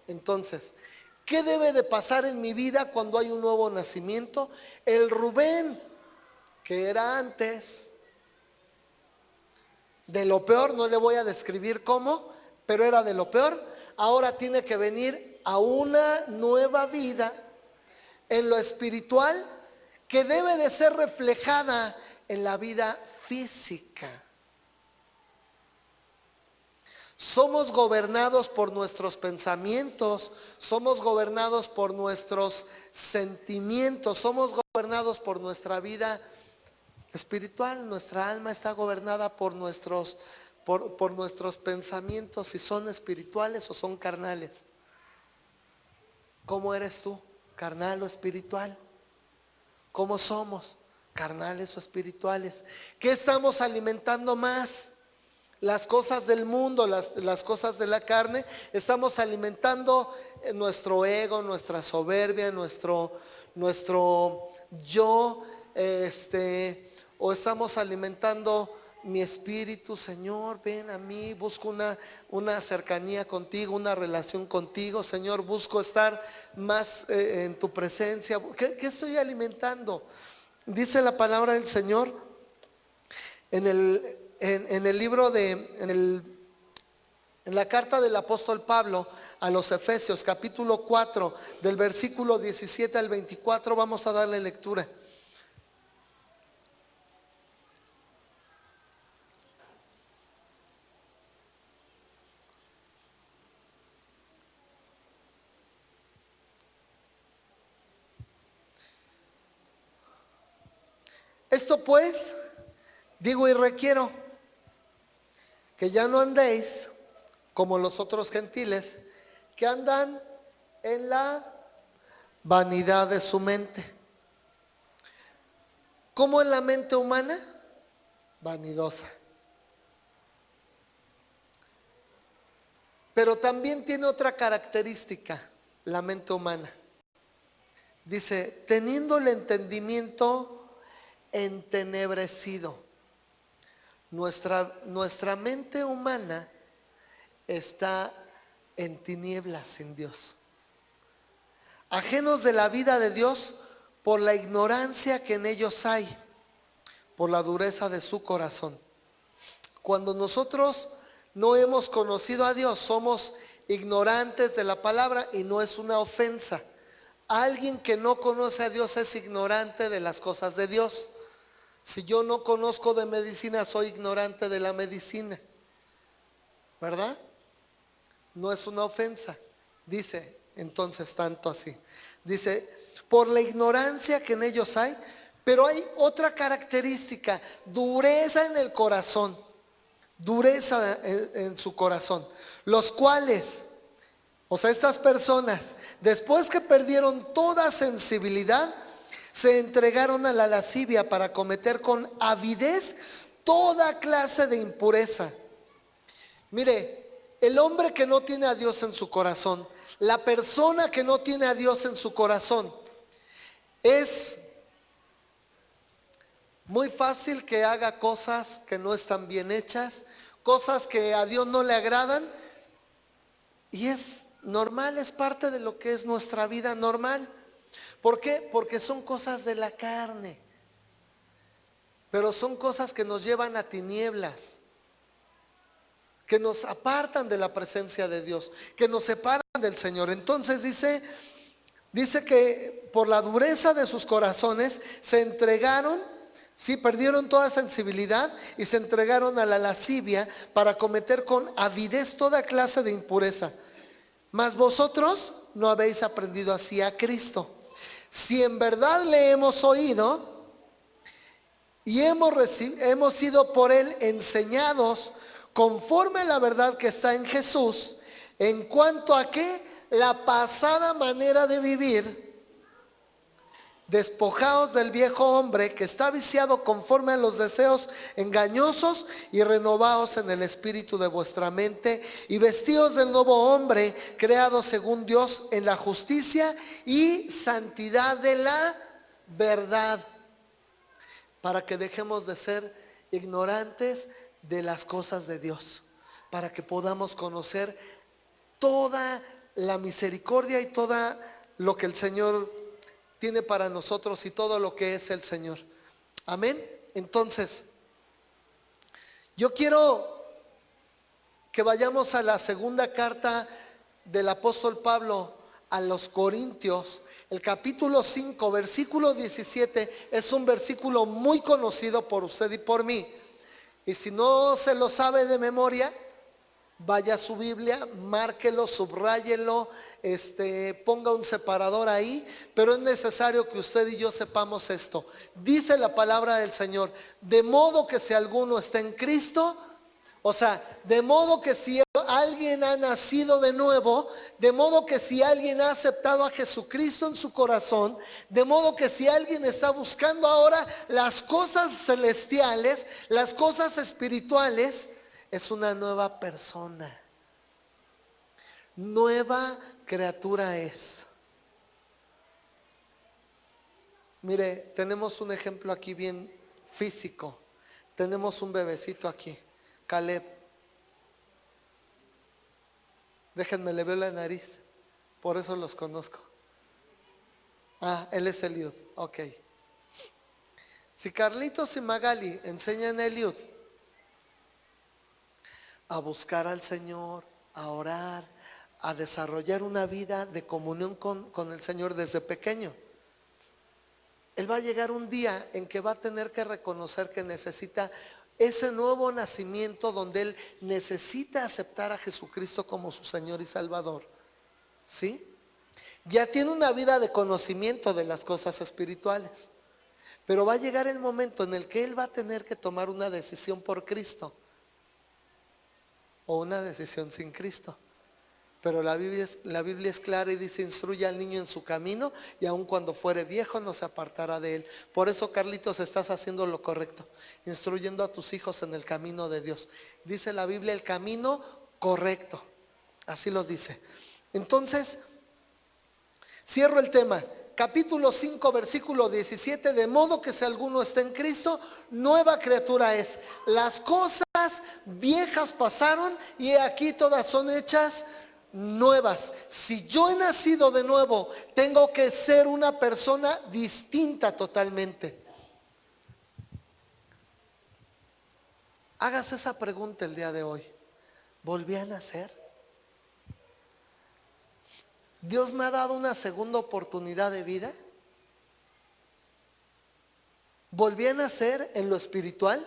Entonces, ¿qué debe de pasar en mi vida cuando hay un nuevo nacimiento? El Rubén, que era antes de lo peor, no le voy a describir cómo, pero era de lo peor, ahora tiene que venir a una nueva vida en lo espiritual, que debe de ser reflejada en la vida física. Somos gobernados por nuestros pensamientos, somos gobernados por nuestros sentimientos, somos gobernados por nuestra vida espiritual. Nuestra alma está gobernada por nuestros pensamientos, si son espirituales o son carnales. ¿Cómo eres tú? ¿Carnal o espiritual? ¿Cómo somos? ¿Carnales o espirituales? ¿Qué estamos alimentando más? Las cosas del mundo, las cosas de la carne. Estamos alimentando nuestro ego, nuestra soberbia, nuestro yo, o estamos alimentando mi espíritu. Señor, ven a mí, busco una cercanía contigo, una relación contigo. Señor, busco estar más en tu presencia. ¿Qué estoy alimentando? Dice la palabra del Señor en el libro en la carta del apóstol Pablo a los Efesios, capítulo 4, del versículo 17 al 24. Vamos a darle lectura. Esto pues, digo y requiero, que ya no andéis como los otros gentiles, que andan en la vanidad de su mente. ¿Cómo es la mente humana? Vanidosa. Pero también tiene otra característica, la mente humana. Dice, teniendo el entendimiento entenebrecido. Nuestra mente humana está en tinieblas en Dios, ajenos de la vida de Dios por la ignorancia que en ellos hay, por la dureza de su corazón. Cuando nosotros no hemos conocido a Dios, somos ignorantes de la palabra, y no es una ofensa. Alguien que no conoce a Dios es ignorante de las cosas de Dios. Si yo no conozco de medicina, soy ignorante de la medicina, ¿verdad? No es una ofensa. Dice entonces tanto así. Dice, por la ignorancia que en ellos hay. Pero hay otra característica, dureza en el corazón, dureza en su corazón. Los cuales, o sea, estas personas, después que perdieron toda sensibilidad, se entregaron a la lascivia para cometer con avidez toda clase de impureza. Mire, el hombre que no tiene a Dios en su corazón, la persona que no tiene a Dios en su corazón, es muy fácil que haga cosas que no están bien hechas, cosas que a Dios no le agradan, y es normal, es parte de lo que es nuestra vida normal. ¿Por qué? Porque son cosas de la carne, pero son cosas que nos llevan a tinieblas, que nos apartan de la presencia de Dios, que nos separan del Señor. Entonces dice que por la dureza de sus corazones se entregaron, sí, perdieron toda sensibilidad y se entregaron a la lascivia para cometer con avidez toda clase de impureza. Mas vosotros no habéis aprendido así a Cristo. Si en verdad le hemos oído y hemos sido por él enseñados conforme a la verdad que está en Jesús, en cuanto a que la pasada manera de vivir, despojaos del viejo hombre que está viciado conforme a los deseos engañosos y renovaos en el espíritu de vuestra mente y vestíos del nuevo hombre creado según Dios en la justicia y santidad de la verdad, para que dejemos de ser ignorantes de las cosas de Dios, para que podamos conocer toda la misericordia y toda lo que el Señor tiene para nosotros y todo lo que es el Señor. Amén. Entonces, yo quiero que vayamos a la segunda carta del apóstol Pablo a los Corintios. El capítulo 5, versículo 17 es un versículo muy conocido por usted y por mí. Y si no se lo sabe de memoria, vaya a su Biblia, márquelo, subráyelo, ponga un separador ahí, pero es necesario que usted y yo sepamos esto. Dice la palabra del Señor, de modo que si alguno está en Cristo, o sea, de modo que si alguien ha nacido de nuevo, de modo que si alguien ha aceptado a Jesucristo en su corazón, de modo que si alguien está buscando ahora las cosas celestiales, las cosas espirituales, es una nueva persona. Nueva criatura es. Mire, tenemos un ejemplo aquí bien físico. Tenemos un bebecito aquí, Caleb. Déjenme, le veo la nariz, por eso los conozco. Ah, él es Eliud, ok. Si Carlitos y Magali enseñan a Eliud a buscar al Señor, a orar, a desarrollar una vida de comunión con el Señor desde pequeño, él va a llegar un día en que va a tener que reconocer que necesita ese nuevo nacimiento, donde él necesita aceptar a Jesucristo como su Señor y Salvador. ¿Sí? Ya tiene una vida de conocimiento de las cosas espirituales, pero va a llegar el momento en el que él va a tener que tomar una decisión por Cristo o una decisión sin Cristo. Pero la Biblia es clara y dice, instruye al niño en su camino y aun cuando fuere viejo no se apartará de él. Por eso, Carlitos, estás haciendo lo correcto, instruyendo a tus hijos en el camino de Dios. Dice la Biblia, el camino correcto, así lo dice. Entonces, cierro el tema. Capítulo 5, versículo 17, de modo que si alguno está en Cristo, nueva criatura es. Las cosas viejas pasaron y aquí todas son hechas nuevas. Si yo he nacido de nuevo, tengo que ser una persona distinta totalmente. Hágase esa pregunta el día de hoy. ¿Volví a nacer? ¿Dios me ha dado una segunda oportunidad de vida? ¿Volví a nacer en lo espiritual?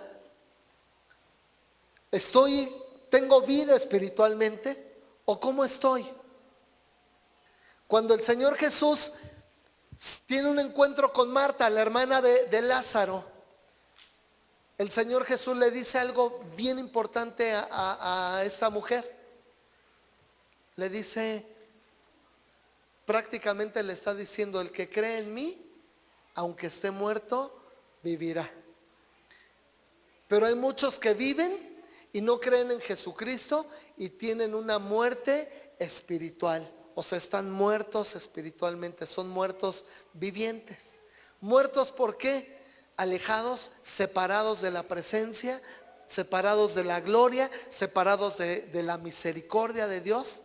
¿Tengo vida espiritualmente? ¿O cómo estoy? Cuando el Señor Jesús tiene un encuentro con Marta, la hermana de Lázaro, el Señor Jesús le dice algo bien importante a esa mujer. Le dice, prácticamente le está diciendo, el que cree en mí, aunque esté muerto, vivirá. Pero hay muchos que viven y no creen en Jesucristo y tienen una muerte espiritual. O sea, están muertos espiritualmente, son muertos vivientes. ¿Muertos por qué? Alejados, separados de la presencia, separados de la gloria, separados de la misericordia de Dios.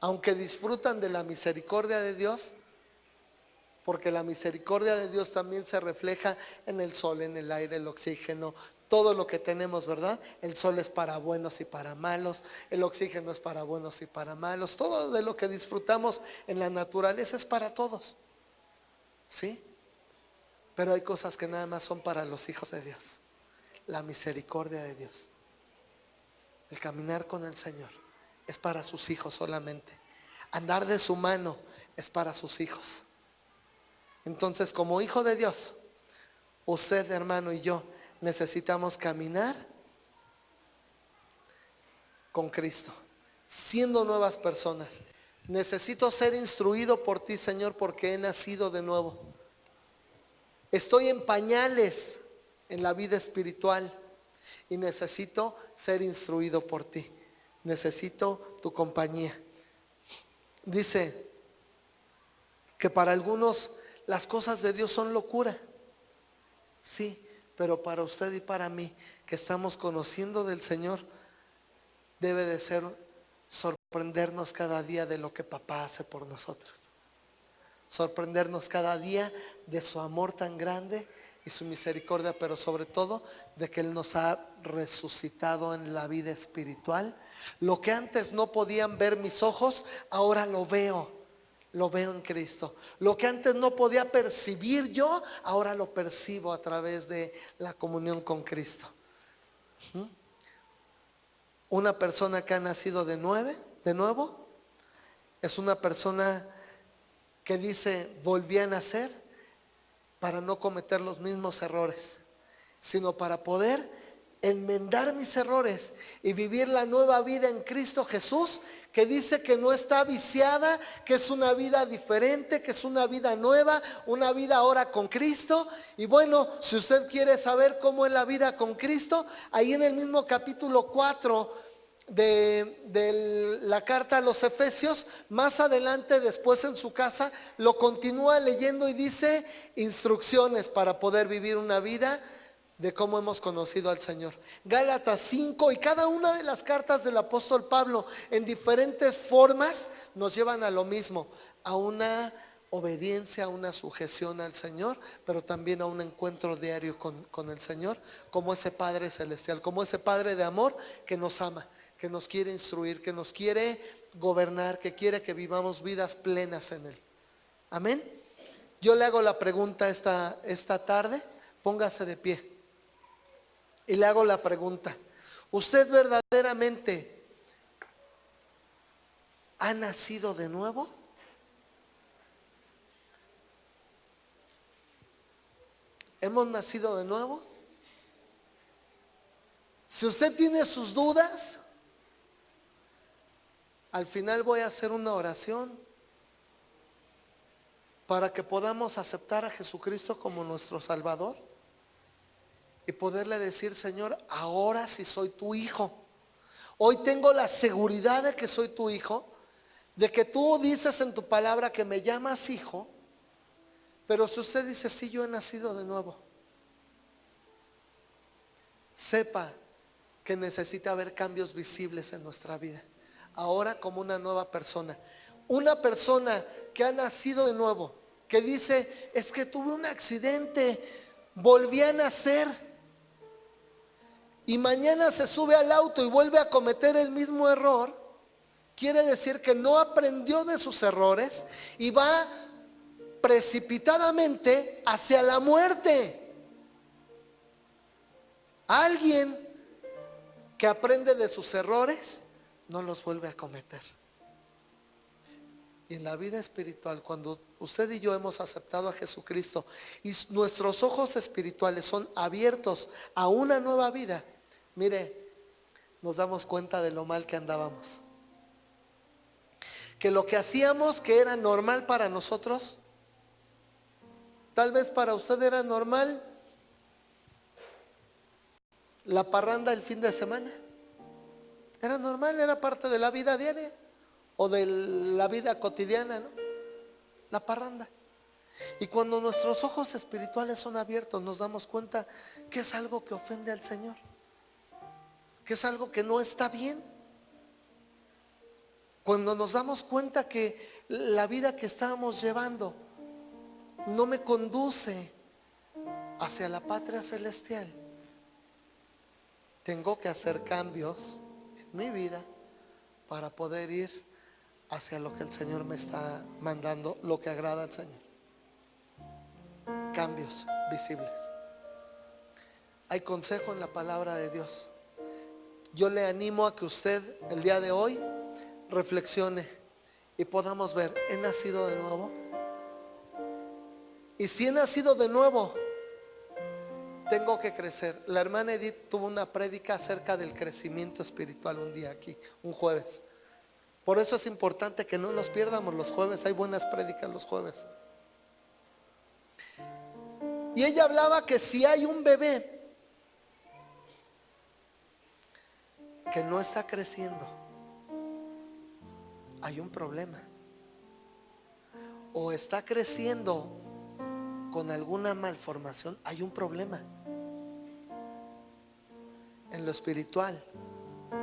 Aunque disfrutan de la misericordia de Dios, porque la misericordia de Dios también se refleja en el sol, en el aire, el oxígeno, todo lo que tenemos, ¿verdad? El sol es para buenos y para malos, el oxígeno es para buenos y para malos, todo de lo que disfrutamos en la naturaleza es para todos, ¿sí? Pero hay cosas que nada más son para los hijos de Dios. La misericordia de Dios, el caminar con el Señor, es para sus hijos solamente. Andar de su mano es para sus hijos. Entonces, como hijo de Dios, usted, hermano, y yo necesitamos caminar con Cristo, siendo nuevas personas. Necesito ser instruido por ti, Señor, porque he nacido de nuevo. Estoy en pañales en la vida espiritual y necesito ser instruido por ti. Necesito tu compañía. Dice que para algunos las cosas de Dios son locura. Sí, pero para usted y para mí, que estamos conociendo del Señor, debe de ser sorprendernos cada día de lo que papá hace por nosotros. Sorprendernos cada día de su amor tan grande y su misericordia, pero sobre todo de que Él nos ha resucitado en la vida espiritual. Lo que antes no podían ver mis ojos, ahora lo veo. Lo veo en Cristo. Lo que antes no podía percibir yo, ahora lo percibo a través de la comunión con Cristo. Una persona que ha nacido de nuevo, es una persona que dice, volví a nacer para no cometer los mismos errores, sino para poder enmendar mis errores y vivir la nueva vida en Cristo Jesús, que dice que no está viciada, que es una vida diferente, que es una vida nueva, una vida ahora con Cristo. Y bueno, si usted quiere saber cómo es la vida con Cristo, ahí en el mismo capítulo 4 de la carta a los Efesios, más adelante, después en su casa, lo continúa leyendo y dice instrucciones para poder vivir una vida de cómo hemos conocido al Señor. Gálatas 5 y cada una de las cartas del apóstol Pablo en diferentes formas nos llevan a lo mismo, a una obediencia, a una sujeción al Señor, pero también a un encuentro diario con el Señor, como ese Padre celestial, como ese Padre de amor que nos ama, que nos quiere instruir, que nos quiere gobernar, que quiere que vivamos vidas plenas en Él. Amén. Yo le hago la pregunta esta tarde, póngase de pie. Y le hago la pregunta, ¿usted verdaderamente ha nacido de nuevo? ¿Hemos nacido de nuevo? Si usted tiene sus dudas, al final voy a hacer una oración para que podamos aceptar a Jesucristo como nuestro Salvador. Y poderle decir, Señor, ahora sí soy tu hijo. Hoy tengo la seguridad de que soy tu hijo, de que tú dices en tu palabra que me llamas hijo. Pero si usted dice, sí, yo he nacido de nuevo, sepa que necesita haber cambios visibles en nuestra vida. Ahora como una nueva persona. Una persona que ha nacido de nuevo, que dice, es que tuve un accidente, volví a nacer. Y mañana se sube al auto y vuelve a cometer el mismo error, quiere decir que no aprendió de sus errores y va precipitadamente hacia la muerte. Alguien que aprende de sus errores no los vuelve a cometer. Y en la vida espiritual, cuando usted y yo hemos aceptado a Jesucristo y nuestros ojos espirituales son abiertos a una nueva vida, mire, nos damos cuenta de lo mal que andábamos. Que lo que hacíamos que era normal para nosotros, tal vez para usted era normal La parranda el fin de semana. Era normal, era parte de la vida diaria o de la vida cotidiana, ¿no? La parranda. Y cuando nuestros ojos espirituales son abiertos, nos damos cuenta que es algo que ofende al Señor, que es algo que no está bien. Cuando nos damos cuenta que la vida que estábamos llevando no me conduce hacia la patria celestial, tengo que hacer cambios en mi vida para poder ir hacia lo que el Señor me está mandando, lo que agrada al Señor. Cambios visibles. Hay consejo en la palabra de Dios. Yo le animo a que usted el día de hoy reflexione y podamos ver, ¿he nacido de nuevo? Y si he nacido de nuevo, tengo que crecer. La hermana Edith tuvo una prédica acerca del crecimiento espiritual un día aquí, un jueves. Por eso es importante que no nos pierdamos los jueves. Hay buenas prédicas los jueves. Y ella hablaba que si hay un bebé que no está creciendo, hay un problema. O está creciendo con alguna malformación, hay un problema. En lo espiritual,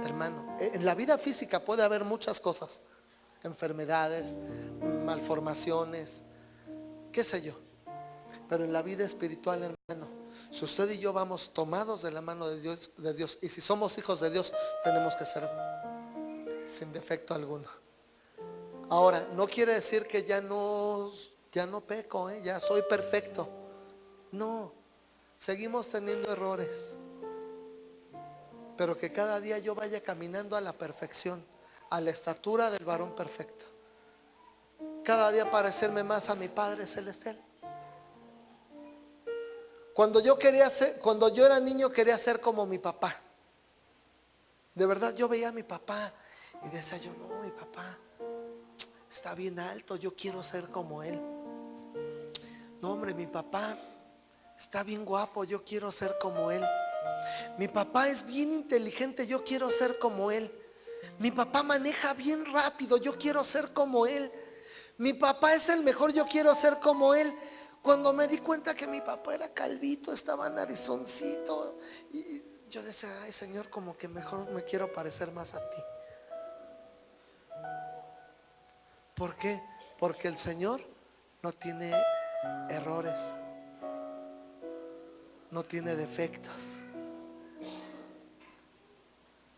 hermano, en la vida física puede haber muchas cosas, enfermedades, malformaciones, qué sé yo. Pero en la vida espiritual, hermano, si usted y yo vamos tomados de la mano de Dios, y si somos hijos de Dios, tenemos que ser sin defecto alguno. Ahora, no quiere decir que ya no peco, ya soy perfecto. No, seguimos teniendo errores. Pero que cada día yo vaya caminando a la perfección, a la estatura del varón perfecto. Cada día parecerme más a mi Padre Celestial. Cuando yo era niño quería ser como mi papá. De verdad yo veía a mi papá y decía yo, no, mi papá está bien alto, yo quiero ser como él. No, hombre, mi papá está bien guapo, yo quiero ser como él. Mi papá es bien inteligente, yo quiero ser como él. Mi papá maneja bien rápido, yo quiero ser como él. Mi papá es el mejor, yo quiero ser como él. Cuando me di cuenta que mi papá era calvito, estaba narizoncito, y yo decía, ay Señor, como que mejor me quiero parecer más a ti. ¿Por qué? Porque el Señor no tiene errores, no tiene defectos.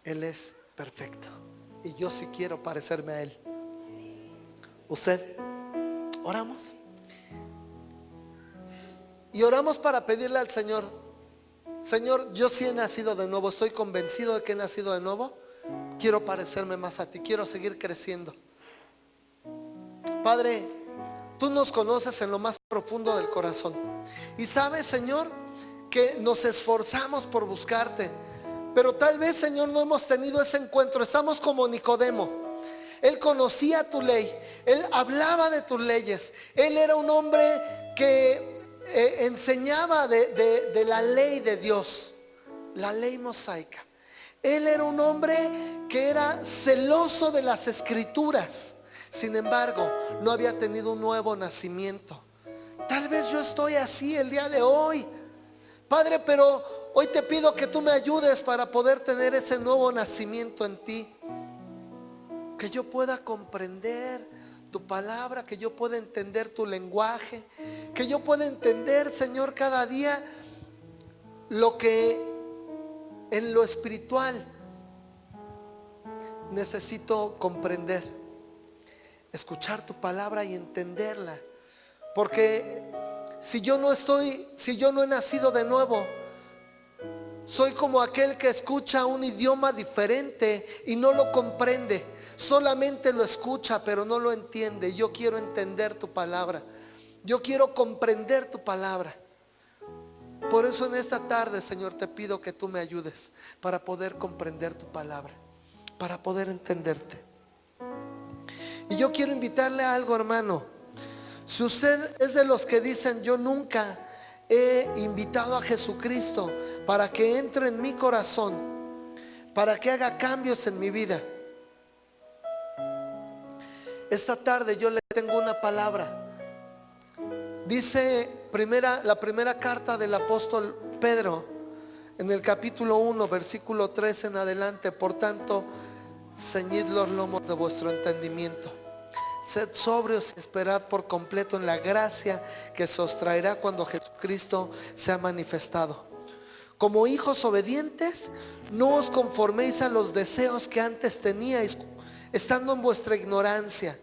Él es perfecto y yo sí quiero parecerme a Él. ¿Usted? Oramos. Y oramos para pedirle al Señor, Señor, yo sí he nacido de nuevo, estoy convencido de que he nacido de nuevo. Quiero parecerme más a ti, quiero seguir creciendo. Padre, tú nos conoces en lo más profundo del corazón. Y sabes, Señor, que nos esforzamos por buscarte. Pero tal vez, Señor, no hemos tenido ese encuentro. Estamos como Nicodemo. Él conocía tu ley, él hablaba de tus leyes. Él era un hombre que enseñaba de la ley de Dios, la ley mosaica. Él era un hombre que era celoso de las escrituras. Sin embargo, no había tenido un nuevo nacimiento. Tal vez yo estoy así el día de hoy, Padre, pero hoy te pido que tú me ayudes para poder tener ese nuevo nacimiento en ti. Que yo pueda comprender tu palabra, que yo pueda entender tu lenguaje, que yo pueda entender, Señor, cada día lo que en lo espiritual necesito comprender. Escuchar tu palabra y entenderla. Porque si yo no he nacido de nuevo, soy como aquel que escucha un idioma diferente y no lo comprende. Solamente lo escucha, pero no lo entiende. Yo quiero entender tu palabra. Yo quiero comprender tu palabra. Por eso en esta tarde, Señor, te pido que tú me ayudes para poder comprender tu palabra, para poder entenderte. Y yo quiero invitarle a algo, hermano. Si usted es de los que dicen, yo nunca he invitado a Jesucristo para que entre en mi corazón, para que haga cambios en mi vida. Esta tarde yo le tengo una palabra. Dice la primera carta del apóstol Pedro, en el capítulo 1, versículo 3 en adelante: por tanto, ceñid los lomos de vuestro entendimiento, sed sobrios y esperad por completo en la gracia que se os traerá cuando Jesucristo sea manifestado. Como hijos obedientes, no os conforméis a los deseos que antes teníais, estando en vuestra ignorancia,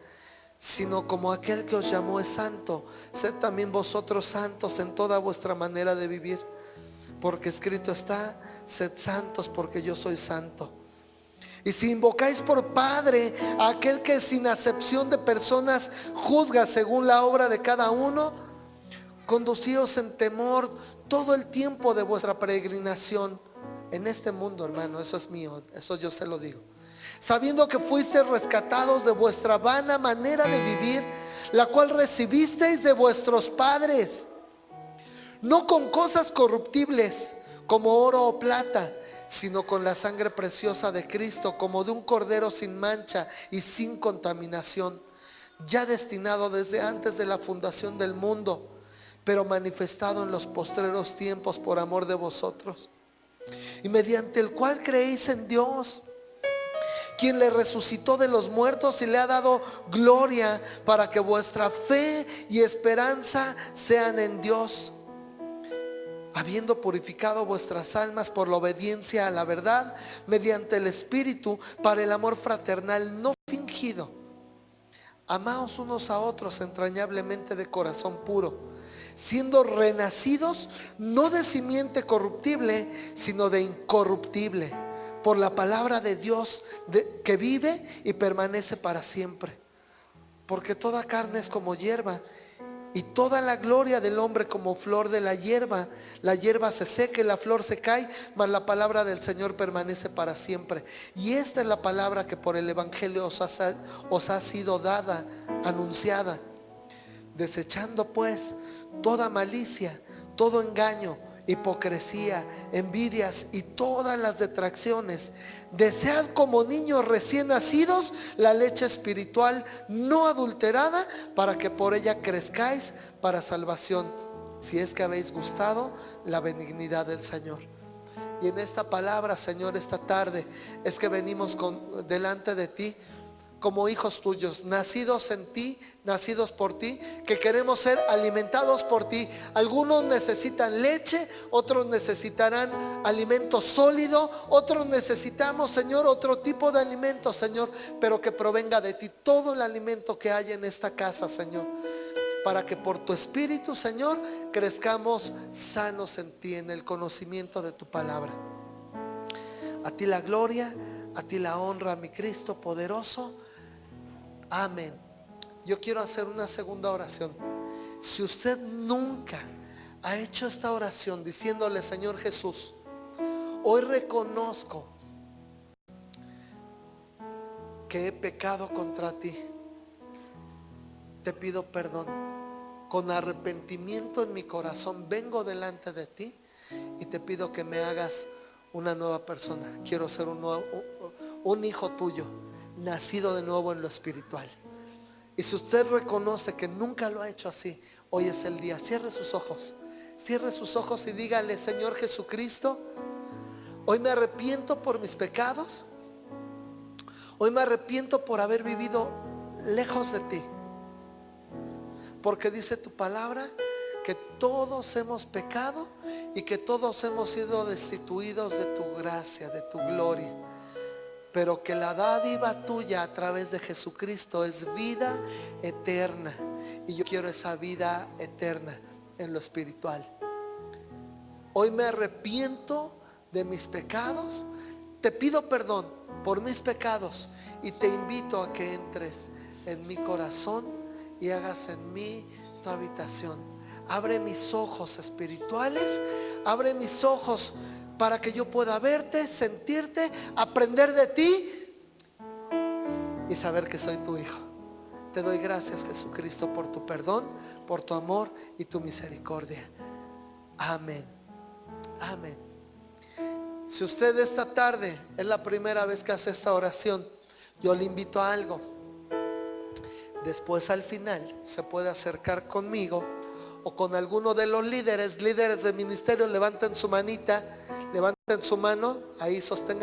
sino como aquel que os llamó es santo, sed también vosotros santos en toda vuestra manera de vivir, porque escrito está: sed santos porque yo soy santo. Y si invocáis por Padre a aquel que sin acepción de personas juzga según la obra de cada uno, conducíos en temor todo el tiempo de vuestra peregrinación en este mundo, hermano. Eso es mío, eso yo se lo digo. Sabiendo que fuisteis rescatados de vuestra vana manera de vivir, la cual recibisteis de vuestros padres, no con cosas corruptibles como oro o plata, sino con la sangre preciosa de Cristo, como de un cordero sin mancha y sin contaminación, ya destinado desde antes de la fundación del mundo, pero manifestado en los postreros tiempos por amor de vosotros, y mediante el cual creéis en Dios, quien le resucitó de los muertos y le ha dado gloria, para que vuestra fe y esperanza sean en Dios, habiendo purificado vuestras almas por la obediencia a la verdad, mediante el Espíritu, para el amor fraternal no fingido. Amaos unos a otros entrañablemente de corazón puro, siendo renacidos no de simiente corruptible, sino de incorruptible, por la palabra de Dios que vive y permanece para siempre. Porque toda carne es como hierba, y toda la gloria del hombre como flor de la hierba. La hierba se seca y la flor se cae, mas la palabra del Señor permanece para siempre. Y esta es la palabra que por el Evangelio os ha sido dada, anunciada. Desechando pues toda malicia, todo engaño, hipocresía, envidias y todas las detracciones, desead como niños recién nacidos la leche espiritual no adulterada, para que por ella crezcáis para salvación, si es que habéis gustado la benignidad del Señor. Y en esta palabra, Señor, esta tarde es que venimos delante de ti como hijos tuyos, nacidos en ti, nacidos por ti, que queremos ser alimentados por ti. Algunos necesitan leche, otros necesitarán alimento sólido, otros necesitamos, Señor, otro tipo de alimento, Señor, pero que provenga de ti. Todo el alimento que hay en esta casa, Señor, para que por tu Espíritu, Señor, crezcamos sanos en ti, en el conocimiento de tu palabra. A ti la gloria, a ti la honra, mi Cristo poderoso. Amén. Yo quiero hacer una segunda oración. Si usted nunca ha hecho esta oración diciéndole: Señor Jesús, hoy reconozco que he pecado contra ti, te pido perdón, con arrepentimiento en mi corazón vengo delante de ti y te pido que me hagas una nueva persona. Quiero ser un hijo tuyo, nacido de nuevo en lo espiritual. Y si usted reconoce que nunca lo ha hecho así, hoy es el día. Cierre sus ojos y dígale: Señor Jesucristo, hoy me arrepiento por mis pecados. Hoy me arrepiento por haber vivido lejos de ti, porque dice tu palabra que todos hemos pecado y que todos hemos sido destituidos de tu gracia, de tu gloria, pero que la dádiva tuya a través de Jesucristo es vida eterna, y yo quiero esa vida eterna en lo espiritual. Hoy me arrepiento de mis pecados, te pido perdón por mis pecados y te invito a que entres en mi corazón y hagas en mí tu habitación. Abre mis ojos espirituales, abre mis ojos para que yo pueda verte, sentirte, aprender de ti y saber que soy tu hijo. Te doy gracias, Jesucristo, por tu perdón, por tu amor y tu misericordia. Amén. Amén. Si usted esta tarde es la primera vez que hace esta oración, yo le invito a algo. Después al final se puede acercar conmigo o con alguno de los líderes de ministerio. Levanten su manita, levanten su mano, ahí sostengan